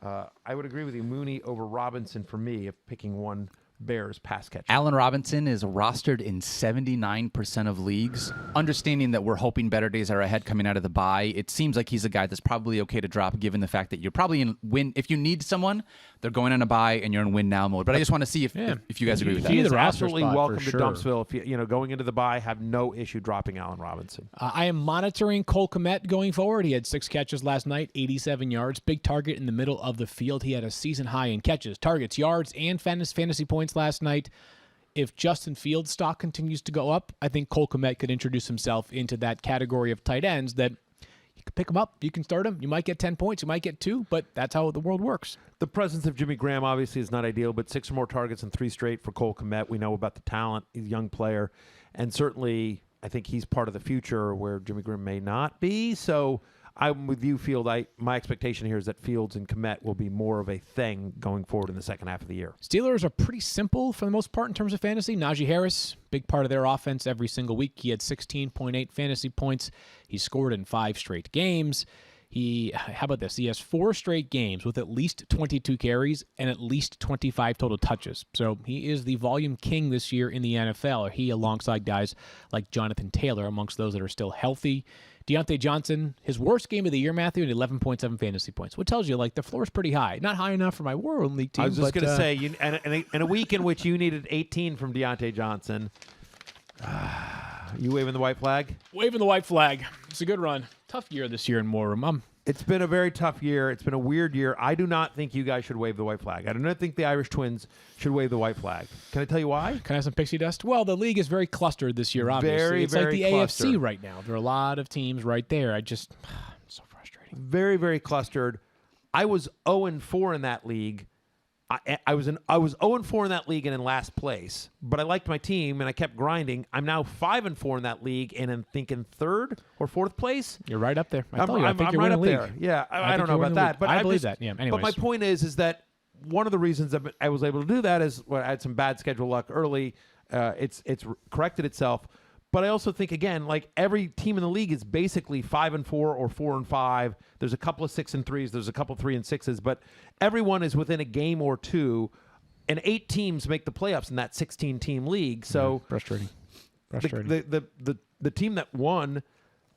I would agree with you. Mooney over Robinson for me if picking one Bears pass catcher. Allen Robinson is rostered in 79% of leagues. Understanding that we're hoping better days are ahead coming out of the bye, it seems like he's a guy that's probably okay to drop given the fact that you're probably in win. If you need someone, they're going on a bye and you're in win now mode. But I just want to see if you guys agree with that. He's He's the roster absolutely spot welcome for to sure. Dumpsville. If you going into the bye, have no issue dropping Allen Robinson. I am monitoring Cole Comet going forward. He had 6 catches last night, 87 yards. Big target in the middle of the field. He had a season high in catches, targets, yards, and fantasy points last night. If Justin Fields' stock continues to go up, I think Cole Kmet could introduce himself into that category of tight ends that you can pick him up, you can start him, you might get 10 points, you might get 2, but that's how the world works. The presence of Jimmy Graham obviously is not ideal, but 6 or more targets and 3 straight for Cole Kmet. We know about the talent. He's a young player, and certainly I think he's part of the future where Jimmy Graham may not be. So I'm with you, Field. My expectation here is that Fields and Kmet will be more of a thing going forward in the second half of the year. Steelers are pretty simple for the most part in terms of fantasy. Najee Harris, big part of their offense every single week. He had 16.8 fantasy points. He scored in 5 straight games. How about this? He has 4 straight games with at least 22 carries and at least 25 total touches. So he is the volume king this year in the NFL. He, alongside guys like Jonathan Taylor, amongst those that are still healthy. Deante Johnson, his worst game of the year, Matthew, at 11.7 fantasy points. What tells you, the floor is pretty high. Not high enough for my World League team. I was just going to say, in a week in which you needed 18 from Deante Johnson, you waving the white flag? Waving the white flag. It's a good run. Tough year this year in War Room. It's been a very tough year. It's been a weird year. I do not think you guys should wave the white flag. I do not think the Irish Twins should wave the white flag. Can I tell you why? Can I have some pixie dust? Well, the league is very clustered this year, obviously. It's very like the clustered. AFC right now. There are a lot of teams right there. I'm so frustrating. Very, very clustered. I was 0-4 in that league. I was 0-4 in that league and in last place, but I liked my team and I kept grinding. I'm now 5-4 in that league and I'm thinking 3rd or 4th place. You're right up there. I I'm think you're right winning up league. there. Yeah, I don't think know you're about winning that, league. but I believe just, that. Yeah. But Anyways, my point is that one of the reasons that I was able to do that is I had some bad schedule luck early. It's corrected itself. But I also think, again, like every team in the league is basically 5-4 or 4-5. There's a couple of 6-3s. There's a couple of 3-6s. But everyone is within a game or two. And 8 teams make the playoffs in that 16-team league. So frustrating. the team that won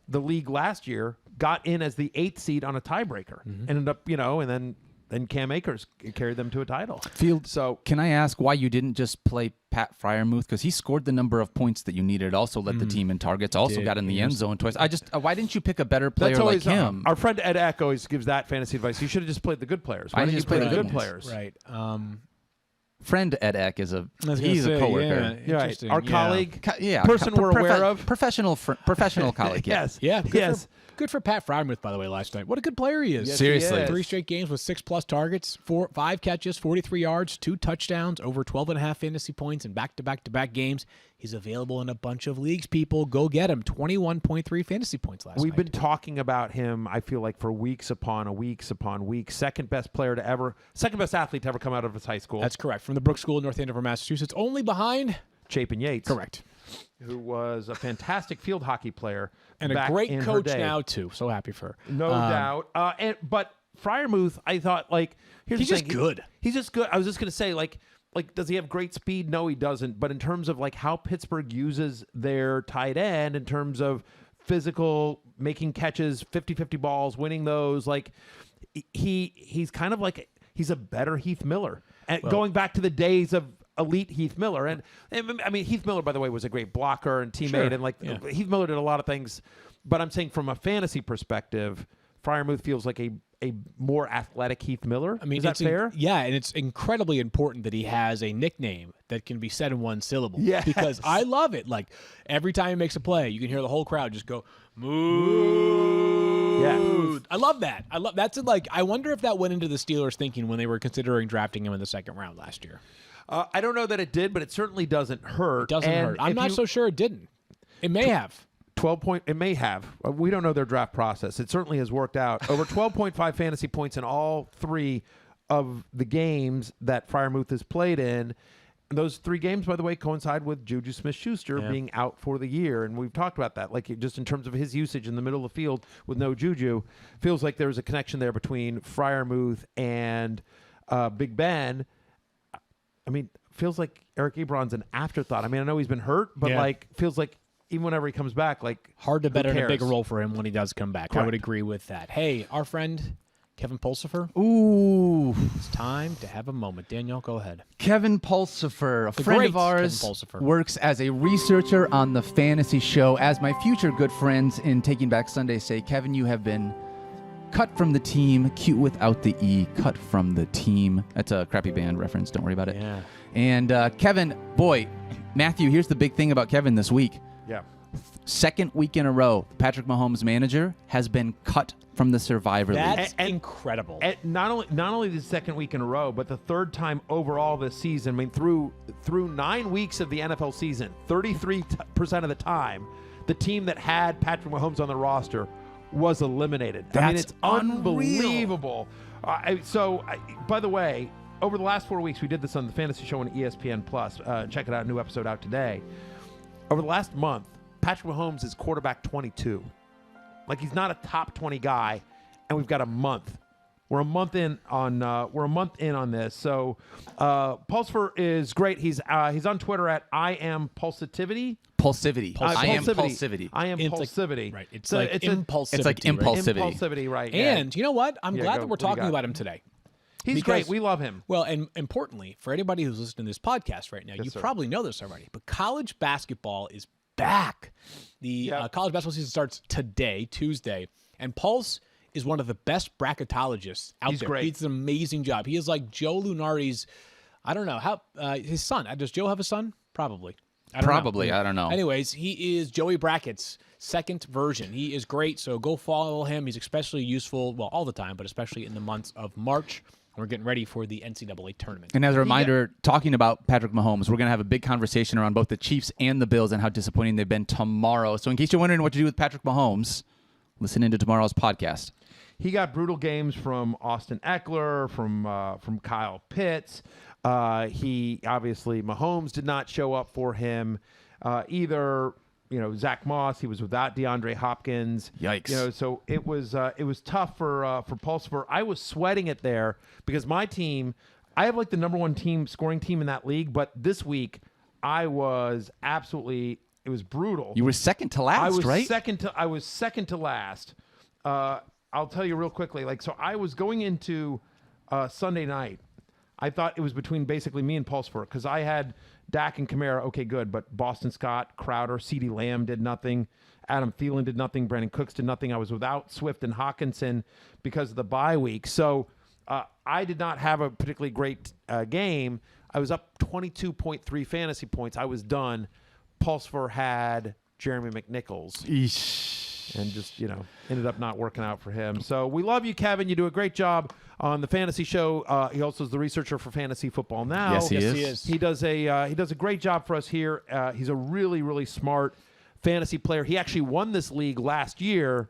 the league last year got in as the 8th seed on a tiebreaker. Ended up, and then Cam Akers carried them to a title. Field. So Can I ask why you didn't just play Pat Freiermuth? Because he scored the number of points that you needed. Also led the team in targets. Also got in the end zone twice. Why didn't you pick a better player that's always like him? Our friend Ed Eck always gives that fantasy advice. You should have just played the good players. Why didn't you play the good players? Right. Friend Ed Eck is He's a coworker. Yeah, right. Interesting. Our Yeah. colleague, Yeah, person we're aware of. professional colleague. Yeah. Yes. Yeah. Yes. Good for Pat Freiermuth, by the way, last night. What a good player he is. Yes, Seriously. he is. 3 straight games with 6+ targets, 5 catches, 43 yards, 2 touchdowns, over 12.5 fantasy points in back-to-back games. He's available in a bunch of leagues, people. Go get him. 21.3 fantasy points last We've night. been talking about him, I feel like, for weeks upon weeks. Second best athlete to ever come out of his high school. That's correct. From the Brooks School in North Andover, Massachusetts. Only behind Chapin Yates. Correct. Who was a fantastic field hockey player. And a back great in her coach day. now, too. So happy for her. No doubt. But Freiermuth, I thought, here's He's the just thing. good. He's just good. I was just going to say, does he have great speed? No, he doesn't. But in terms of, how Pittsburgh uses their tight end, in terms of physical, making catches, 50-50 balls, winning those, he's kind of he's a better Heath Miller. And going back to the days of elite Heath Miller. And I mean, Heath Miller, by the way, was a great blocker and teammate. Sure. And Heath Miller did a lot of things. But I'm saying from a fantasy perspective, Freiermuth feels like a more athletic Heath Miller. I mean, is that fair? Yeah, and it's incredibly important that he has a nickname that can be said in one syllable. Yes. Because I love it. Every time he makes a play, you can hear the whole crowd just go, moo. Yeah. I love that. That's I wonder if that went into the Steelers' thinking when they were considering drafting him in the second round last year. I don't know that it did, but it certainly doesn't hurt. It doesn't hurt. I'm not so sure it didn't. It may have. 12 point. It may have. We don't know their draft process. It certainly has worked out. Over 12.5 fantasy points in all 3 of the games that Freiermuth has played in. And those 3 games, by the way, coincide with Juju Smith-Schuster being out for the year. And we've talked about that. Just in terms of his usage in the middle of the field with no Juju, feels like there's a connection there between Freiermuth and Big Ben. I mean, feels like Eric Ebron's an afterthought. I mean, I know he's been hurt, but feels like even whenever he comes back, hard to bet who on a cares? bigger role for him when he does come back. Correct. I would agree with that. Hey, our friend Kevin Pulcifer. Ooh, It's time to have a moment. Daniel, go ahead. Kevin Pulcifer, a friend great of ours, Kevin Pulcifer. works as a researcher on the fantasy show. As my future good friends in Taking Back Sunday say, Kevin, you have been cut from the team, cute without the E, cut from the team. That's a crappy band reference. Don't worry about it. Yeah. And Kevin, boy, Matthew, here's the big thing about Kevin this week. Yeah. Second week in a row, Patrick Mahomes' manager has been cut from the Survivor League. That's incredible. And not only the second week in a row, but the third time overall this season. I mean, through 9 weeks of the NFL season, 33% of the time, the team that had Patrick Mahomes on the roster was eliminated. I mean, That's it's unbelievable. By the way, over the last 4 weeks, we did this on the Fantasy Show on ESPN Plus. Check it out, new episode out today. Over the last month, Patrick Mahomes is quarterback 22. He's not a top 20 guy, and we've got a month. We're a month in on this. So Pulcifer is great. He's on Twitter at I am Pulsitivity. Pulsivity. I am Pulsivity. Pulsivity. I am Pulsivity. Right. It's So like impulsivity. It's like right? impulsivity. Impulsivity, right. And you know what? I'm Yeah, glad go. that we're What do you talking got? about him today. He's Because- great. We love him. Well, and importantly, for anybody who's listening to this podcast right now, you sir. probably know this already, but college basketball is back. The college basketball season starts today, Tuesday, and Pulse is one of the best bracketologists out He's there. great. He does an amazing job. He is like Joe Lunardi's, I don't know, how his son. Does Joe have a son? Probably. I don't know. Probably. I don't know. Anyways, he is Joey Brackett's second version. He is great, so go follow him. He's especially useful, well, all the time, but especially in the months of March. We're getting ready for the NCAA tournament. And as a reminder, talking about Patrick Mahomes, we're going to have a big conversation around both the Chiefs and the Bills and how disappointing they've been tomorrow. So in case you're wondering what to do with Patrick Mahomes, listen into tomorrow's podcast. He got brutal games from Austin Eckler, from Kyle Pitts. He obviously, Mahomes did not show up for him either. Zach Moss, he was without DeAndre Hopkins. Yikes. So it was tough for Pulcifer. I was sweating it there because my team, I have like the number one scoring team in that league, but this week I was absolutely, it was brutal. You were second to last, right? I was second to last. I'll tell you real quickly. So I was going into Sunday night. I thought it was between basically me and Pulcifer because I had Dak and Kamara, okay, good, but Boston Scott, Crowder, CeeDee Lamb did nothing. Adam Thielen did nothing. Brandon Cooks did nothing. I was without Swift and Hawkinson because of the bye week. So I did not have a particularly great game. I was up 22.3 fantasy points. I was done. Pulcifer had Jeremy McNichols. And just, ended up not working out for him. So we love you, Kevin. You do a great job on the fantasy show. He also is the researcher for Fantasy Football Now. Yes, he is. He does a great job for us here. He's a really, really smart fantasy player. He actually won this league last year,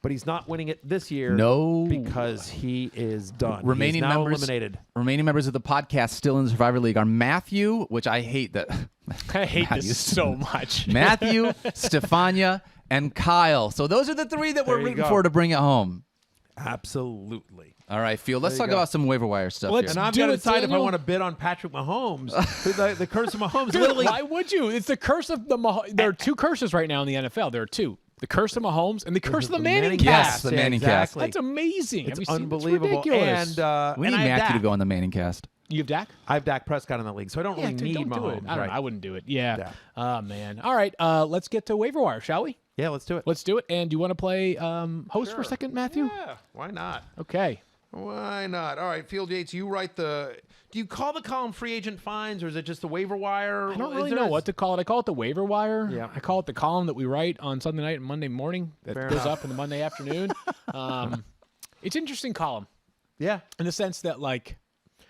but he's not winning it this year. No. Because he is done. Remaining He's now members, eliminated. Remaining members of the podcast still in the Survivor League are Matthew, which I hate that. I hate this so much. Matthew, Stefania, and Kyle. So those are the three that we're There you rooting go. for to bring it home. Absolutely. All right, Field. Let's There you talk go. about some waiver wire stuff Let's here. And I've Do got to it, decide if I Daniel. want to bid on Patrick Mahomes. the curse of Mahomes. Dude, Literally, why would you? It's the curse of the Mahomes. There are two curses right now in the NFL. There are two. The curse of Mahomes and the curse of the Manning cast. Yes, the Yeah, Manning cast. exactly. That's amazing. It's Have you seen- unbelievable. It's ridiculous. And We and need I have Matthew to Dak. go on the Manning cast. You have Dak? I have Dak Prescott in the league, so I don't really dude, need don't do Mahomes. it. I don't right? know. I wouldn't do it. Yeah. Yeah. Oh, man. All right. Let's get to waiver wire, shall we? Yeah, let's do it. Let's do it. And do you want to play host for a second, Matthew? Yeah, why not? Okay. Why not? All right, Field Yates, you write the. Do you call the column free agent fines, or is it just the waiver wire? I don't really know what to call it. I call it the waiver wire. Yeah. I call it the column that we write on Sunday night and Monday morning that Fair goes enough. up in the Monday afternoon. It's an interesting column Yeah, in the sense that, like,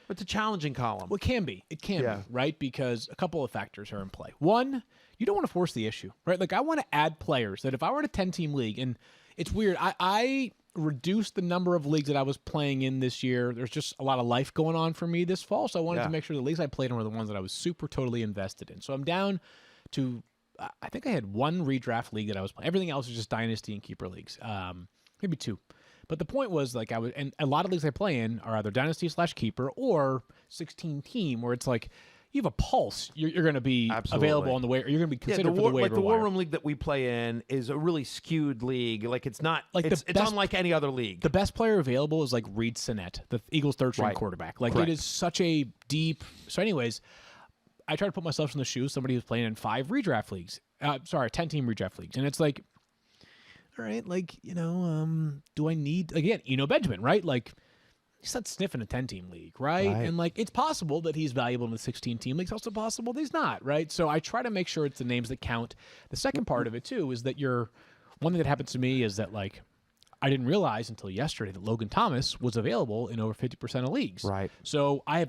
it's a challenging column. well, it can be. It can Yeah. be, right? Because a couple of factors are in play. One, you don't want to force the issue, right? Like, I want to add players that if I were in a 10-team league, and it's weird, I reduced the number of leagues that I was playing in this year. There's just a lot of life going on for me this fall, so I wanted Yeah. to make sure the leagues I played in were the ones that I was super totally invested in. So I'm down to, I think I had one redraft league that I was playing. Everything else was just dynasty and keeper leagues, maybe two. But the point was, like, and a lot of leagues I play in are either dynasty/keeper or 16-team, where it's like you have a pulse. You're going to be Absolutely. available on the waiver. You're going to be Yeah, considered for the waiver the War wire. Room League that we play in is a really skewed league. Like it's not, Like it's the best- unlike any other league. The best player available is like Reed Sinnett, the Eagles' third-string Right. quarterback. Like Correct. it is such a deep. So, anyways, I try to put myself in the shoes of somebody who's playing in 5 redraft leagues. 10-team redraft leagues, and it's like, all right, like, do I need again? Benjamin, right? Like, he's not sniffing a 10-team league, right? Right. And like, it's possible that he's valuable in the 16-team league. It's also possible that he's not, right? So I try to make sure it's the names that count. The second part of it too is that one thing that happens to me is that, like, I didn't realize until yesterday that Logan Thomas was available in over 50% of leagues. Right. So I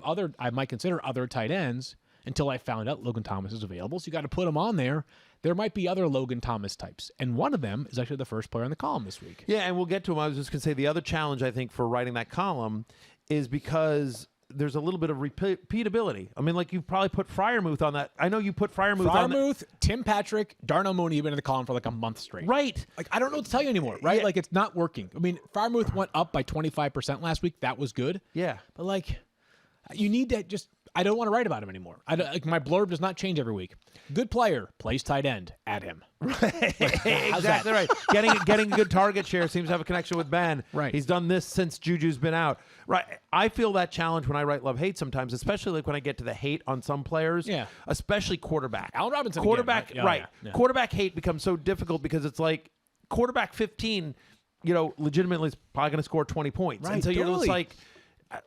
might consider other tight ends until I found out Logan Thomas is available. So you got to put him on there. There might be other Logan Thomas types, and one of them is actually the first player on the column this week. Yeah, and we'll get to him. I was just going to say the other challenge, I think, for writing that column is because there's a little bit of repeatability. I mean, like, you probably put Freiermuth on that. I know you put Freiermuth on that. Freiermuth, Tim Patrick, Darnell Mooney have been in the column for like a month straight. Right. Like, I don't know what to tell you anymore, right? Yeah. Like, it's not working. I mean, Freiermuth went up by 25% last week. That was good. Yeah. But, like, you need to just... I don't want to write about him anymore. My blurb does not change every week. Good player, plays tight end. Add him. Exactly right. Getting a good target share seems to have a connection with Ben. Right. He's done this since Juju's been out. Right. I feel that challenge when I write love hate sometimes, especially like when I get to the hate on some players. Yeah. Especially quarterback. Allen Robinson. Quarterback. Again, right? Right. Quarterback hate becomes so difficult because it's like quarterback 15. Legitimately is probably going to score 20 points. Right, And so you're just totally.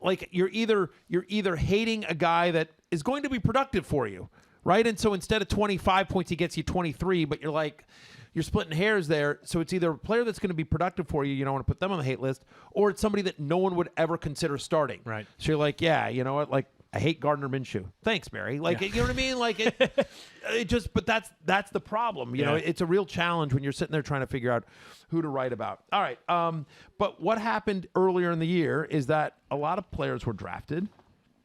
like you're either hating a guy that is going to be productive for you. right? And so instead of 25 points, he gets you 23, but you're splitting hairs there. So it's either a player that's going to be productive for you, you don't want to put them on the hate list, or it's somebody that no one would ever consider starting. Right. So you're like, yeah, you know what? Like, I hate Gardner Minshew. Thanks, Barry. Like, you know what I mean? Like, it just, but that's the problem. You know, it's a real challenge when you're sitting there trying to figure out who to write about. All right. But what happened earlier in the year is that a lot of players were drafted.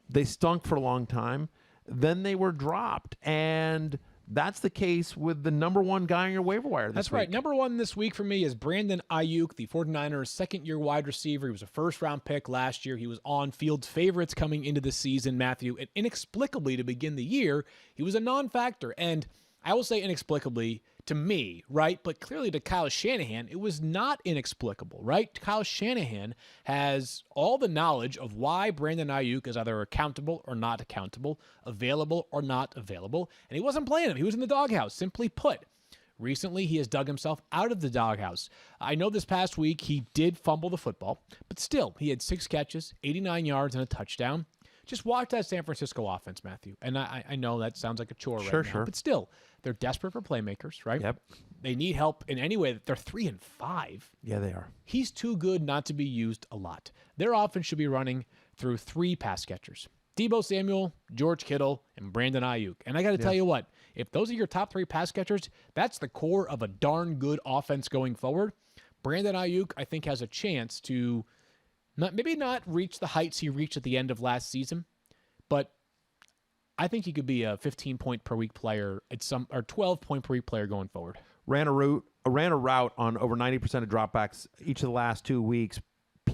They stunk for a long time. Then they were dropped. And that's the case with the number one guy on your waiver wire this That's week. right. Number one this week for me is Brandon Ayuk, the 49ers' second-year wide receiver. He was a first-round pick last year. He was on field favorites coming into the season, Matthew. And inexplicably, to begin the year, he was a non-factor. And I will say inexplicably to me, right? But clearly to Kyle Shanahan, it was not inexplicable, right? Kyle Shanahan has all the knowledge of why Brandon Ayuk is either accountable or not accountable, available or not available, and he wasn't playing him. He was in the doghouse, simply put. Recently, he has dug himself out of the doghouse. I know this past week he did fumble the football, but still, he had 6 catches, 89 yards, and a touchdown. Just watch that San Francisco offense, Matthew. And I know that sounds like a chore right now, but still, they're desperate for playmakers, right? Yep. They need help in any way. They're 3-5. Yeah, they are. He's too good not to be used a lot. Their offense should be running through 3 pass catchers: Deebo Samuel, George Kittle, and Brandon Ayuk. And I got to tell you what, if those are your top 3 pass catchers, that's the core of a darn good offense going forward. Brandon Ayuk, I think, has a chance to maybe not reach the heights he reached at the end of last season, but I think he could be a 15-point per week player or 12-point per week player going forward. Ran a route on over 90% of dropbacks each of the last 2 weeks.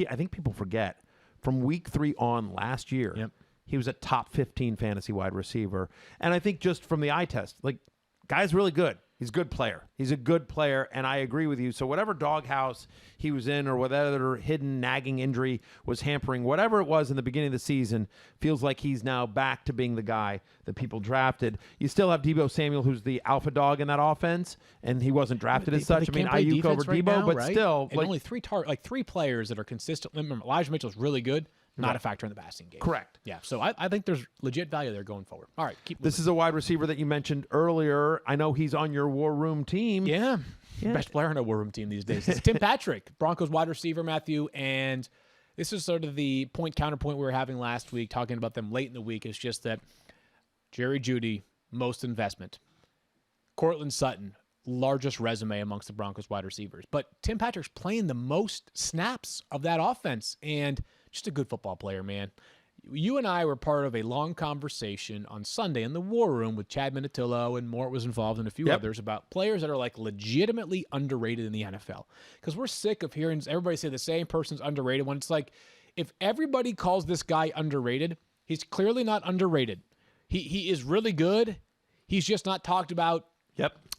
I think people forget from week 3 on last year, he was a top 15 fantasy wide receiver. And I think just from the eye test, like, guy's really good. He's a good player. He's a good player, and I agree with you. So whatever doghouse he was in or whatever hidden nagging injury was hampering, whatever it was in the beginning of the season, feels like he's now back to being the guy that people drafted. You still have Deebo Samuel, who's the alpha dog in that offense, and he wasn't drafted as such. I mean, Ayuk over right Deebo, now, but right? still. And Like, only 3 players that are consistent. Remember, Elijah Mitchell's really good. Not a factor in the passing game. Correct. Yeah, so I think there's legit value there going forward. All right, keep moving. This is a wide receiver that you mentioned earlier. I know he's on your War Room team. Yeah. Best player on a War Room team these days. It's Tim Patrick, Broncos wide receiver, Matthew. And this is sort of the counterpoint we were having last week, talking about them late in the week. It's just that Jerry Jeudy, most investment. Cortland Sutton, largest resume amongst the Broncos wide receivers. But Tim Patrick's playing the most snaps of that offense, and just a good football player, man. You and I were part of a long conversation on Sunday in the War Room with Chad Minatillo, and Mort was involved, and a few others, about players that are like legitimately underrated in the NFL. Because we're sick of hearing everybody say the same person's underrated when it's like, if everybody calls this guy underrated, he's clearly not underrated. He is really good. He's just not talked about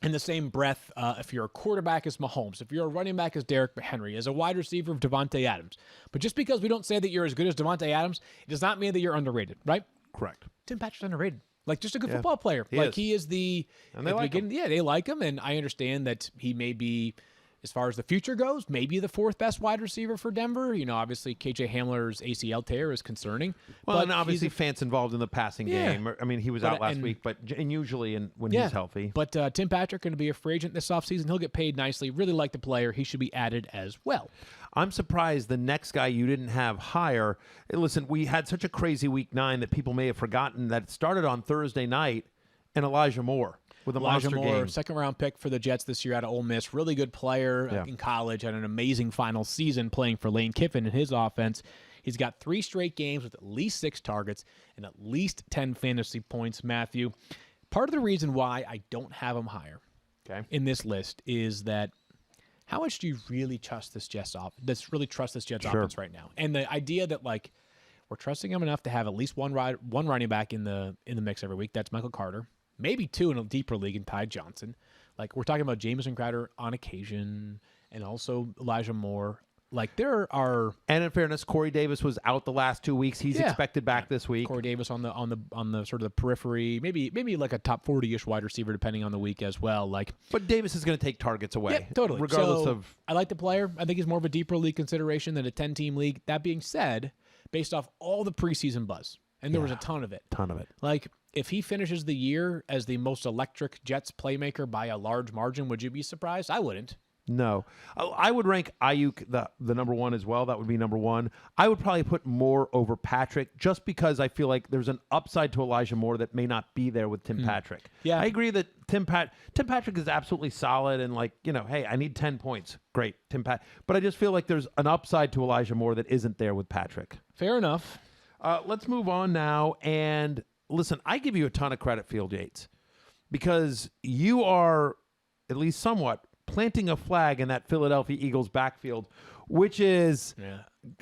in the same breath. If you're a quarterback as Mahomes, if you're a running back as Derrick Henry, as a wide receiver of Devante Adams. But just because we don't say that you're as good as Devante Adams, it does not mean that you're underrated, right? Correct. Tim Patrick's underrated. Like, just a good football player. He is the... And they like him. Yeah, they like him, and I understand that he may be, as far as the future goes, maybe the 4th best wide receiver for Denver. You know, obviously, KJ Hamler's ACL tear is concerning. Well, but and obviously Fant's involved in the passing game. I mean, he was out last week, but usually when he's healthy. But Tim Patrick going to be a free agent this offseason. He'll get paid nicely. Really like the player. He should be added as well. I'm surprised the next guy you didn't have higher. Listen, we had such a crazy week 9 that people may have forgotten that it started on Thursday night, and Elijah Moore with a Elijah monster Moore, game. second-round pick for the Jets this year out of Ole Miss. Really good player in college. Had an amazing final season playing for Lane Kiffin in his offense. He's got 3 straight games with at least 6 targets and at least 10 fantasy points, Matthew. Part of the reason why I don't have him higher in this list is that how much do you really trust this Jets offense offense right now? And the idea that, like, we're trusting him enough to have at least one running back in the mix every week. That's Michael Carter. Maybe 2 in a deeper league in Ty Johnson. Like, we're talking about Jamison Crowder on occasion and also Elijah Moore. Like, there are... And in fairness, Corey Davis was out the last 2 weeks. He's expected back this week. Corey Davis on the sort of the periphery, maybe like a top 40-ish wide receiver depending on the week as well. Like, but Davis is going to take targets away. Yeah, totally. Regardless of... I like the player. I think he's more of a deeper league consideration than a 10-team league. That being said, based off all the preseason buzz, and there was a ton of it. Like, if he finishes the year as the most electric Jets playmaker by a large margin, would you be surprised? I wouldn't. No. I would rank Ayuk the number one as well. That would be number one. I would probably put Moore over Patrick just because I feel like there's an upside to Elijah Moore that may not be there with Tim Patrick. Yeah. I agree that Tim Patrick is absolutely solid and like, hey, I need 10 points. Great, But I just feel like there's an upside to Elijah Moore that isn't there with Patrick. Fair enough. Let's move on now. And listen, I give you a ton of credit, Field Yates, because you are at least somewhat planting a flag in that Philadelphia Eagles backfield, which is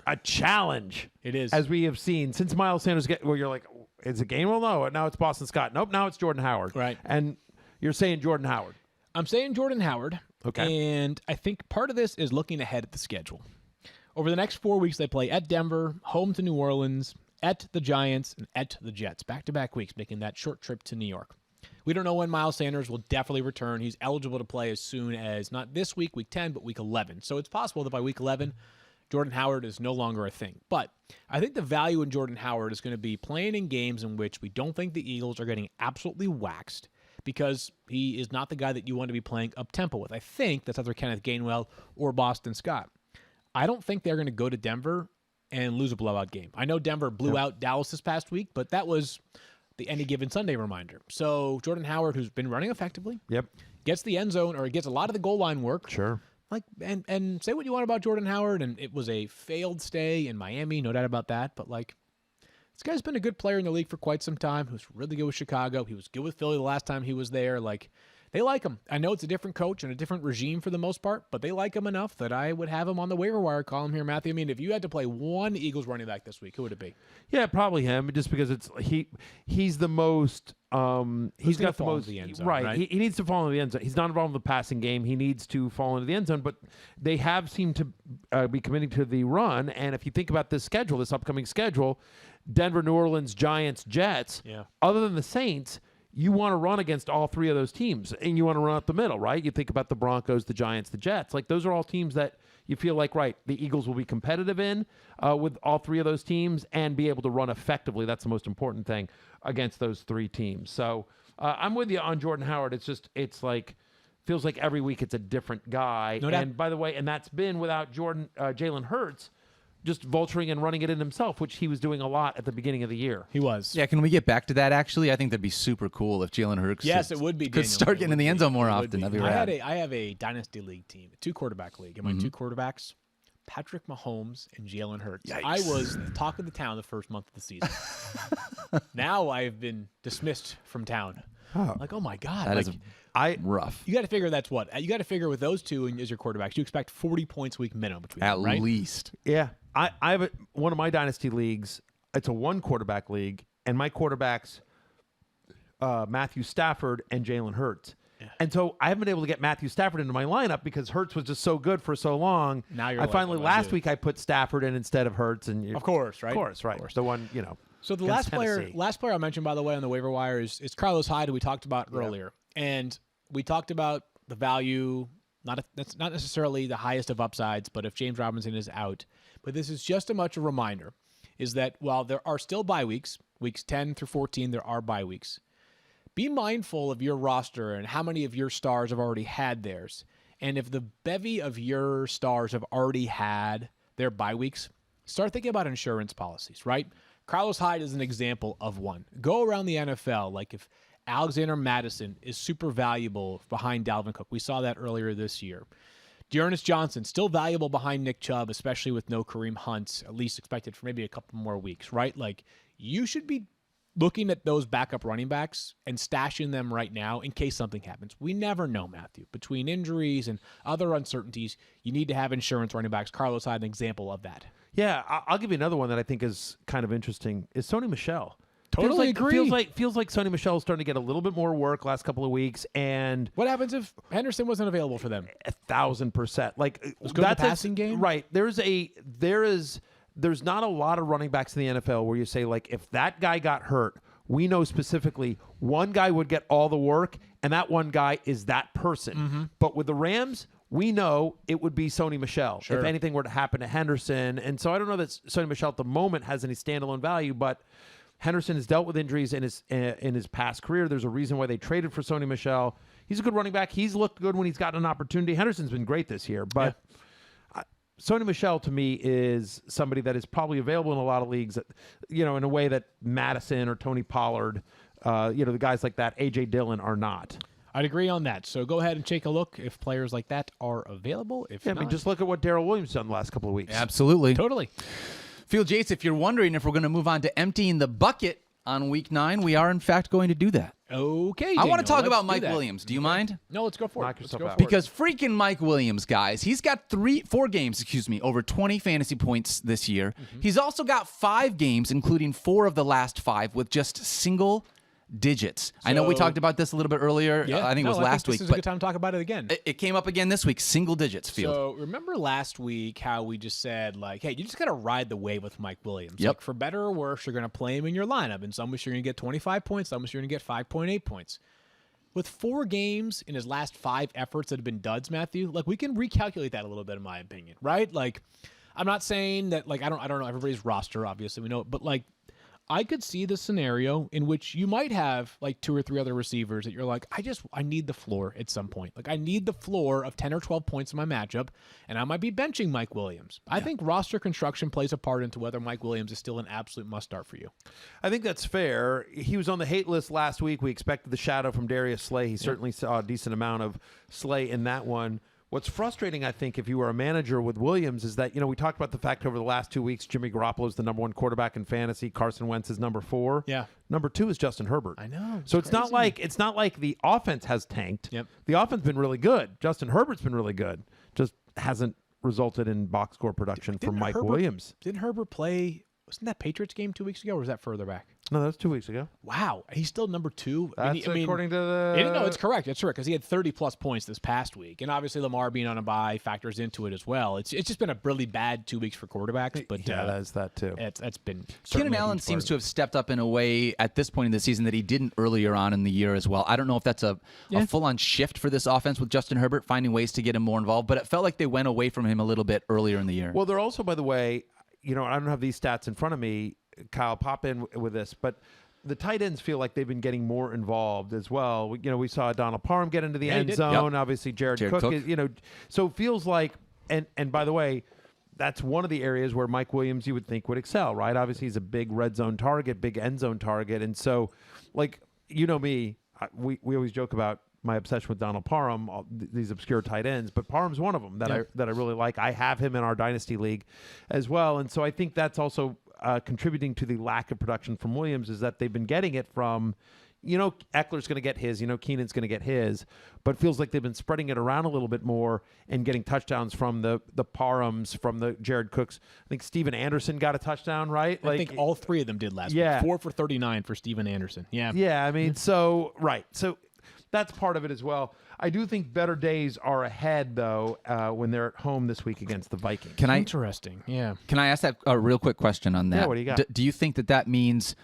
a challenge. It is. As we have seen since Miles Sanders where you're like, is it Gainwell? No, now it's Boston Scott. Nope, now it's Jordan Howard. Right. And you're saying Jordan Howard. I'm saying Jordan Howard. Okay. And I think part of this is looking ahead at the schedule. Over the next 4 weeks, they play at Denver, home to New Orleans, at the Giants, and at the Jets. Back-to-back weeks, making that short trip to New York. We don't know when Miles Sanders will definitely return. He's eligible to play as soon as, not this week, week 10, but week 11. So it's possible that by week 11, Jordan Howard is no longer a thing. But I think the value in Jordan Howard is going to be playing in games in which we don't think the Eagles are getting absolutely waxed because he is not the guy that you want to be playing up-tempo with. I think that's either Kenneth Gainwell or Boston Scott. I don't think they're going to go to Denver and lose a blowout game. I know Denver blew out Dallas this past week, but that was the Any Given Sunday reminder. So Jordan Howard, who's been running effectively, gets the end zone or gets a lot of the goal line work. Sure. Like, and say what you want about Jordan Howard, and it was a failed stay in Miami, no doubt about that. But like, this guy's been a good player in the league for quite some time. He was really good with Chicago. He was good with Philly the last time he was there. Like, they like him. I know it's a different coach and a different regime for the most part, but they like him enough that I would have him on the waiver wire column here, Matthew. I mean, if you had to play one Eagles running back this week, who would it be? Yeah, probably him, just because he's the most he's got the most into the end zone, right. right? He needs to fall into the end zone. He's not involved in the passing game. He needs to fall into the end zone, but they have seemed to be committing to the run. And if you think about this upcoming schedule, Denver, New Orleans, Giants, Jets. Yeah. Other than the Saints, you want to run against all three of those teams, and you want to run up the middle, right? You think about the Broncos, the Giants, the Jets. Like, those are all teams that you feel like, right, the Eagles will be competitive in with all three of those teams and be able to run effectively. That's the most important thing against those three teams. So I'm with you on Jordan Howard. It's like, feels like every week it's a different guy. No doubt. And by the way, and that's been without Jalen Hurts just vulturing and running it in himself, which he was doing a lot at the beginning of the year. He was. Yeah, can we get back to that, actually? I think that'd be super cool if Jalen Hurts It would be. could Daniel. start getting in the end zone more It would often. be. That'd be rad. I have a dynasty league team, a 2-quarterback league, and my two quarterbacks, Patrick Mahomes and Jalen Hurts. Yikes. I was the talk of the town the first month of the season. Now I have been dismissed from town. Like, oh my God. That like, is rough. you got to figure that's what. You got to figure with those two as your quarterbacks, you expect 40 points a week minimum between At them, right? least. Yeah. I have one of my dynasty leagues. It's a 1-quarterback league, and my quarterbacks, Matthew Stafford and Jalen Hurts. Yeah. And so I haven't been able to get Matthew Stafford into my lineup because Hurts was just so good for so long. Now you're I like, finally, oh, last dude. week, I put Stafford in instead of Hurts. And Of course, right? Of course, right. The one, So the against last player I mentioned, by the way, on the waiver wire is Carlos Hyde, who we talked about earlier. And we talked about the value. That's not necessarily the highest of upsides, but if James Robinson is out. But this is just as much a reminder, is that while there are still bye weeks, weeks 10 through 14, there are bye weeks. Be mindful of your roster and how many of your stars have already had theirs. And if the bevy of your stars have already had their bye weeks, start thinking about insurance policies, right? Carlos Hyde is an example of one. Go around the NFL, like if Alexander Mattison is super valuable behind Dalvin Cook. We saw that earlier this year. Dearness Johnson, still valuable behind Nick Chubb, especially with no Kareem Hunt, at least expected for maybe a couple more weeks, right? Like, you should be looking at those backup running backs and stashing them right now in case something happens. We never know, Matthew. Between injuries and other uncertainties, you need to have insurance running backs. Carlos had an example of that. Yeah, I'll give you another one that I think is kind of interesting, is Sony Michelle. Totally agree. Feels like Sony Michelle is starting to get a little bit more work last couple of weeks, and What happens if Henderson wasn't available for them? 1,000%. Like, Let's go to the passing game? Right. There's not a lot of running backs in the NFL where you say, like, if that guy got hurt, we know specifically one guy would get all the work, and that one guy is that person. But with the Rams, we know it would be Sony Michelle if anything were to happen to Henderson. And so I don't know that Sony Michelle at the moment has any standalone value, but Henderson has dealt with injuries in his past career. There's a reason why they traded for Sony Michelle. He's a good running back. He's looked good when he's gotten an opportunity. Henderson's been great this year, but Sony Michelle to me is somebody that is probably available in a lot of leagues, that, in a way that Madison or Tony Pollard, the guys like that, A.J. Dillon are not. I'd agree on that. So go ahead and take a look if players like that are available. If not, just look at what Darrell Williams done the last couple of weeks. Absolutely. totally. Field Yates, if you're wondering if we're going to move on to emptying the bucket on week 9, we are in fact going to do that. Okay, I want to Daniel, talk let's about do Mike that. Williams. Do you mind? No, let's go for Knock it. Let's yourself go out. for it. Because freaking Mike Williams, guys, he's got 4 games, over 20 fantasy points this year. He's also got 5 games, including 4 of the last 5, with just single digits. I know we So- talked about this a little bit earlier. Yeah, I think it was last week, This is a but good time to talk about it again. it came up again this week. Single digits, Field. So remember last week how we just said, like, hey, you just got to ride the wave with Mike Williams. Yep. Like, for better or worse, you're going to play him in your lineup. And some weeks you're going to get 25 points. Some weeks you're going to get 5.8 points. With 4 games in his last 5 efforts that have been duds, Matthew, like, we can recalculate that a little bit, in my opinion, right? Like, I'm not saying that, like, I don't know everybody's roster, obviously, we know it, but, like, I could see the scenario in which you might have like 2 or 3 other receivers that you're like, I need the floor at some point. Like, I need the floor of 10 or 12 points in my matchup, and I might be benching Mike Williams. I think roster construction plays a part into whether Mike Williams is still an absolute must-start for you. I think that's fair. He was on the hate list last week. We expected the shadow from Darius Slay. He certainly saw a decent amount of Slay in that one. What's frustrating, I think, if you were a manager with Williams is that, we talked about the fact over the last 2 weeks, Jimmy Garoppolo is the number 1 quarterback in fantasy. Carson Wentz is number 4. Yeah. Number 2 is Justin Herbert. I know. So it's not like the offense has tanked. Yep. The offense has been really good. Justin Herbert's been really good. Just hasn't resulted in box score production from Mike Williams. Didn't Herbert play? Wasn't that Patriots game 2 weeks ago, or was that further back? No, that was 2 weeks ago. Wow, he's still number 2. That's according to the... No, it's correct. It's correct because he had 30-plus points this past week. And obviously Lamar being on a bye factors into it as well. It's just been a really bad 2 weeks for quarterbacks. But yeah, that is that too. That's been Keenan Allen seems to have stepped up in a way at this point in the season that he didn't earlier on in the year as well. I don't know if that's a full-on shift for this offense with Justin Herbert finding ways to get him more involved, but it felt like they went away from him a little bit earlier in the year. Well, they're also, by the way, I don't have these stats in front of me. Kyle, pop in with this, but the tight ends feel like they've been getting more involved as well. We saw Donald Parham get into the end zone. Yep. Obviously, Jared Cook is, so it feels like, and by the way, that's one of the areas where Mike Williams you would think would excel, right? Obviously, he's a big red zone target, big end zone target, and so, like, me, we always joke about my obsession with Donald Parham, these obscure tight ends, but Parham's one of them that I really like. I have him in our dynasty league as well, and so I think that's also contributing to the lack of production from Williams is that they've been getting it from, Eckler's going to get his, Keenan's going to get his, but it feels like they've been spreading it around a little bit more and getting touchdowns from the Parhams, from the Jared Cooks. I think Steven Anderson got a touchdown, right? I think all 3 of them did last week. 4 for 39 for Steven Anderson. Yeah. Yeah, I mean, so that's part of it as well. I do think better days are ahead, though, when they're at home this week against the Vikings. Interesting. Yeah. Can I ask that a real quick question on that? Yeah, what do you got? Do you think that means,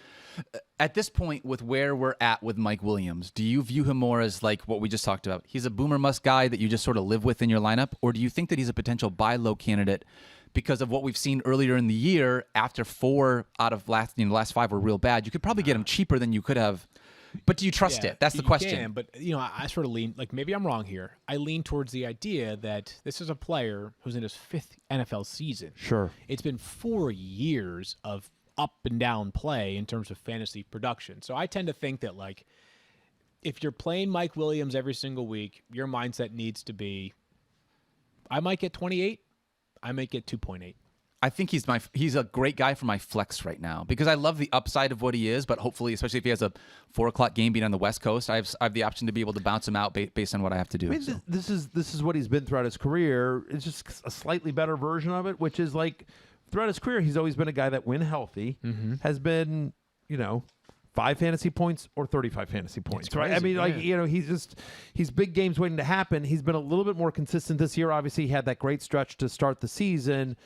at this point with where we're at with Mike Williams, do you view him more as like what we just talked about? He's a boomer must guy that you just sort of live with in your lineup? Or do you think that he's a potential buy low candidate because of what we've seen earlier in the year after 4 out of last 5 were real bad? You could probably get him cheaper than you could have. But do you trust it? That's the question. Can, but, I sort of lean, like, maybe I'm wrong here. I lean towards the idea that this is a player who's in his 5th NFL season. Sure. It's been 4 years of up and down play in terms of fantasy production. So I tend to think that, like, if you're playing Mike Williams every single week, your mindset needs to be, I might get 28, I might get 2.8. I think he's a great guy for my flex right now because I love the upside of what he is, but hopefully, especially if he has a 4:00 game being on the West Coast, I have the option to be able to bounce him out based on what I have to do. I mean, this is what he's been throughout his career. It's just a slightly better version of it, which is like throughout his career, he's always been a guy that, when healthy, has been 5 fantasy points or 35 fantasy points, right? I mean, he's big games waiting to happen. He's been a little bit more consistent this year. Obviously, he had that great stretch to start the season.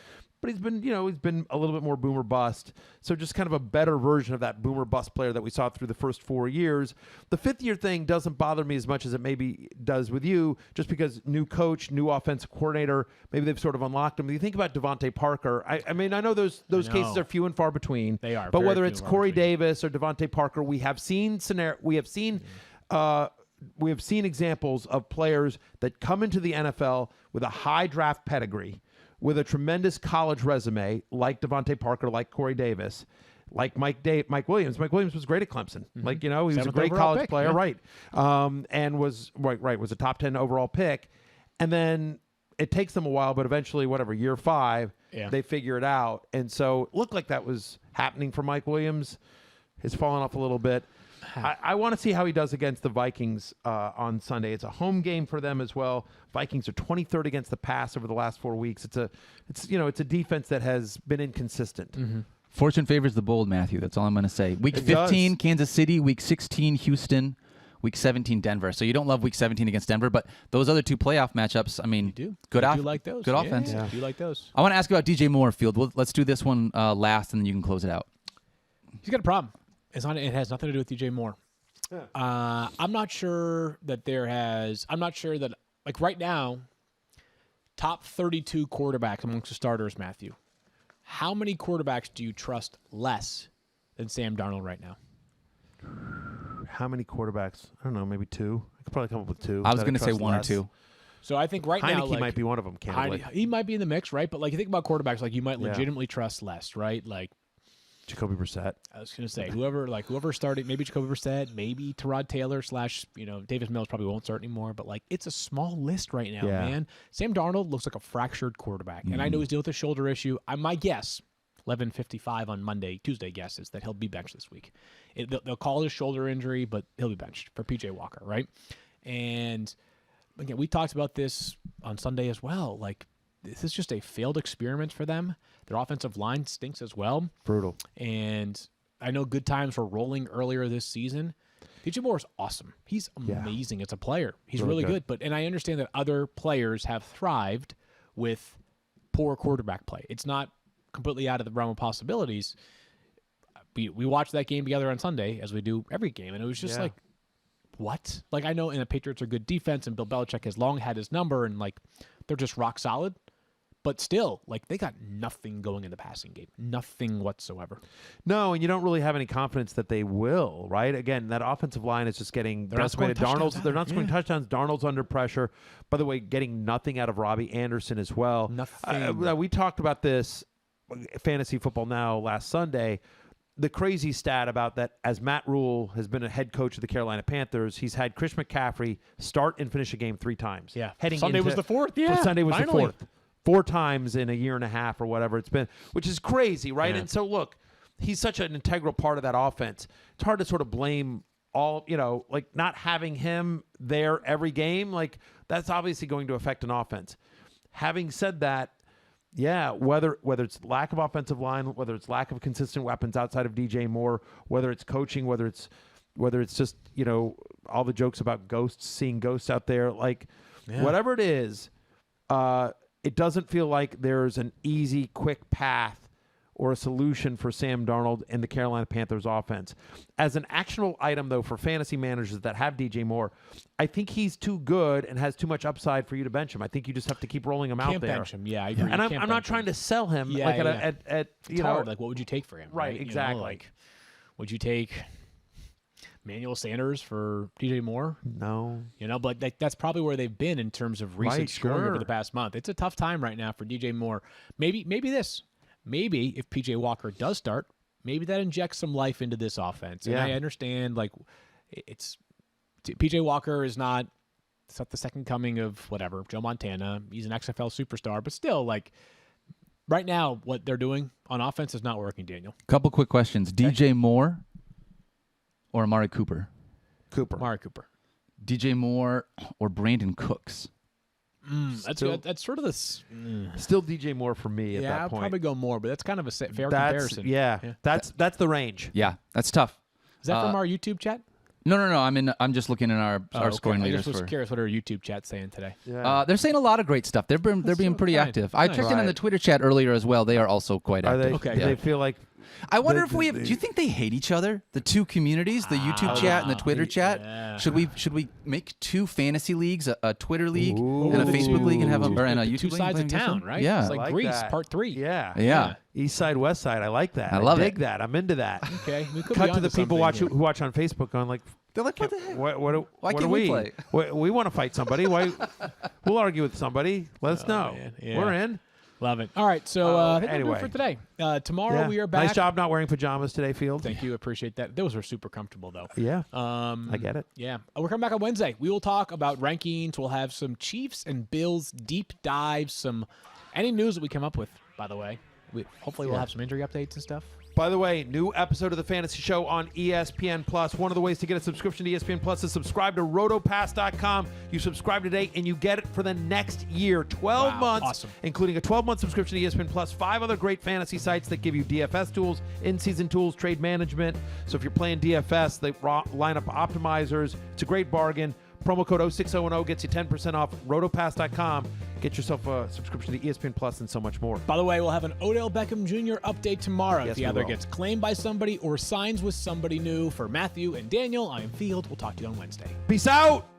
but he's been a little bit more boomer bust. So just kind of a better version of that boomer bust player that we saw through the first 4 years. The fifth-year thing doesn't bother me as much as it maybe does with you, just because new coach, new offensive coordinator, maybe they've sort of unlocked him. You think about Devante Parker. I mean, I know those cases are few and far between. They are. But very whether few it's and far Corey between. Davis or Devante Parker, we have seen examples of players that come into the NFL with a high draft pedigree, with a tremendous college resume, like Devante Parker, like Corey Davis, like Mike Williams. Mike Williams was great at Clemson. Like, he was a Seventh great overall college pick, player, yeah. right? And was a top 10 overall pick. And then it takes them a while, but eventually, year 5, they figure it out. And so it looked like that was happening for Mike Williams. Has fallen off a little bit. I want to see how he does against the Vikings on Sunday. It's a home game for them as well. Vikings are 23rd against the pass over the last 4 weeks. It's a defense that has been inconsistent. Mm-hmm. Fortune favors the bold, Matthew. That's all I'm going to say. Week It 15, does. Kansas City. Week 16, Houston. Week 17, Denver. So you don't love Week 17 against Denver, but those other two playoff matchups, I mean, good I do like those. Good offense. Yeah. I do like those. I want to ask about DJ Moore, Field. Let's do this one last, and then you can close it out. He's got a problem. It has nothing to do with DJ Moore. I'm not sure that like right now, top 32 quarterbacks amongst the starters, Matthew. How many quarterbacks do you trust less than Sam Darnold right now? How many quarterbacks? I don't know, maybe 2. I could probably come up with 2. I was that going to say trust 1 less. or 2. So I think right Heineke now, like, might be one of them, candidly. He might be in the mix, right? But like you think about quarterbacks, like you might Yeah. legitimately trust less, right? Like Jacoby Brissett. I was going to say, whoever started, maybe Jacoby Brissett, maybe Tyrod Taylor / Davis Mills probably won't start anymore. But like, it's a small list right now, Yeah. man. Sam Darnold looks like a fractured quarterback, and I know he's dealing with a shoulder issue. My guess, 11:55 on Tuesday guess is that he'll be benched this week. They'll call it a shoulder injury, but he'll be benched for PJ Walker, right? And again, we talked about this on Sunday as well. Like, this is just a failed experiment for them. Their offensive line stinks as well. Brutal. And I know good times were rolling earlier this season. DJ Moore is awesome. He's amazing as a player. He's really good. And I understand that other players have thrived with poor quarterback play. It's not completely out of the realm of possibilities. We watched that game together on Sunday, as we do every game, and it was just like, what? Like, I know, and the Patriots are good defense, and Bill Belichick has long had his number, and like, they're just rock solid. But still, like, they got nothing going in the passing game. Nothing whatsoever. No, and you don't really have any confidence that they will, right? Again, that offensive line is just getting They're not scoring decimated. touchdowns They're not either. scoring touchdowns. Darnold's under pressure. By the way, getting nothing out of Robbie Anderson as well. Nothing. We talked about this, Fantasy Football Now, last Sunday. The crazy stat about that, as Matt Rule has been a head coach of the Carolina Panthers, he's had Chris McCaffrey start and finish a game 3 times. Yeah. Heading Sunday into- was the 4th. Yeah. Sunday was finally. the 4th. 4 times in a year and a half or whatever it's been, which is crazy, right? Yeah. And so, look, he's such an integral part of that offense. It's hard to sort of blame all, like not having him there every game. Like, that's obviously going to affect an offense. Having said that, yeah, whether it's lack of offensive line, whether it's lack of consistent weapons outside of DJ Moore, whether it's coaching, whether it's just, all the jokes about seeing ghosts out there, like whatever it is, it doesn't feel like there's an easy, quick path or a solution for Sam Darnold and the Carolina Panthers offense. As an actionable item, though, for fantasy managers that have DJ Moore, I think he's too good and has too much upside for you to bench him. I think you just have to keep rolling him out Can't there. bench him. Yeah, I agree. And I'm not trying to sell him at It's hard. Like, what would you take for him? Right, exactly. Like, would you take Manuel Sanders for DJ Moore? No. But that's probably where they've been in terms of recent Right, scoring sure. over the past month. It's a tough time right now for DJ Moore. Maybe if PJ Walker does start, maybe that injects some life into this offense. And Yeah. I understand, like, PJ Walker is not the second coming of whatever, Joe Montana. He's an XFL superstar, but still, like, right now, what they're doing on offense is not working, Daniel. Couple quick questions. DJ Moore or Amari Cooper? Amari Cooper. DJ Moore or Brandon Cooks? That's Still- good. That's sort of this. Still DJ Moore for me at Yeah, that I'll point. probably go more, but that's kind of a fair That's comparison. yeah. That's the range. Yeah, that's tough. Is that from our YouTube chat? No. I'm just looking in our scoring I leaders just was for. curious what our YouTube chat's saying today. They're saying a lot of great stuff. They're being pretty kind. active. I checked in on the Twitter chat earlier as well. They are also quite Are active. they? Okay, Do they yeah. feel like? I wonder if we have. Do you think they hate each other? The two communities, the YouTube chat and the Twitter chat. yeah. Should we make two fantasy leagues, a Twitter league and a Facebook league, and have them, or and a YouTube Two league sides of playing against town, them? right? Yeah. It's like I like Greece, that. part 3. Yeah. Yeah. East side, West side. I like that. I love dig it. that. I'm into that. Okay, we could Cut be to the onto people something who watch on Facebook going like, They're like, what the heck? What Why are can't we play? We want to fight somebody. Why? We'll argue with somebody. Let us know. man. Yeah. We're in. Love it. All right, so I think we're anyway. good for today. Tomorrow we are back. Nice job not wearing pajamas today, Field. Thank you. Appreciate that. Those are super comfortable, though. Yeah. I get it. Yeah. We're coming back on Wednesday. We will talk about rankings. We'll have some Chiefs and Bills deep dives, any news that we come up with, by the way. Hopefully we'll have some injury updates and stuff. By the way, new episode of the Fantasy Show on ESPN Plus. One of the ways to get a subscription to ESPN Plus is subscribe to rotopass.com. You subscribe today and you get it for the next year, 12 Wow, months, awesome. including a 12-month subscription to ESPN Plus, 5 other great fantasy sites that give you DFS tools, in-season tools, trade management. So if you're playing DFS, they line up optimizers. It's a great bargain. Promo code 06010 gets you 10% off. rotopass.com. Get yourself a subscription to ESPN Plus and so much more. By the way, we'll have an Odell Beckham Jr. update tomorrow. Yes, if he we either will. gets claimed by somebody or signs with somebody new. For Matthew and Daniel, I am Field. We'll talk to you on Wednesday. Peace out.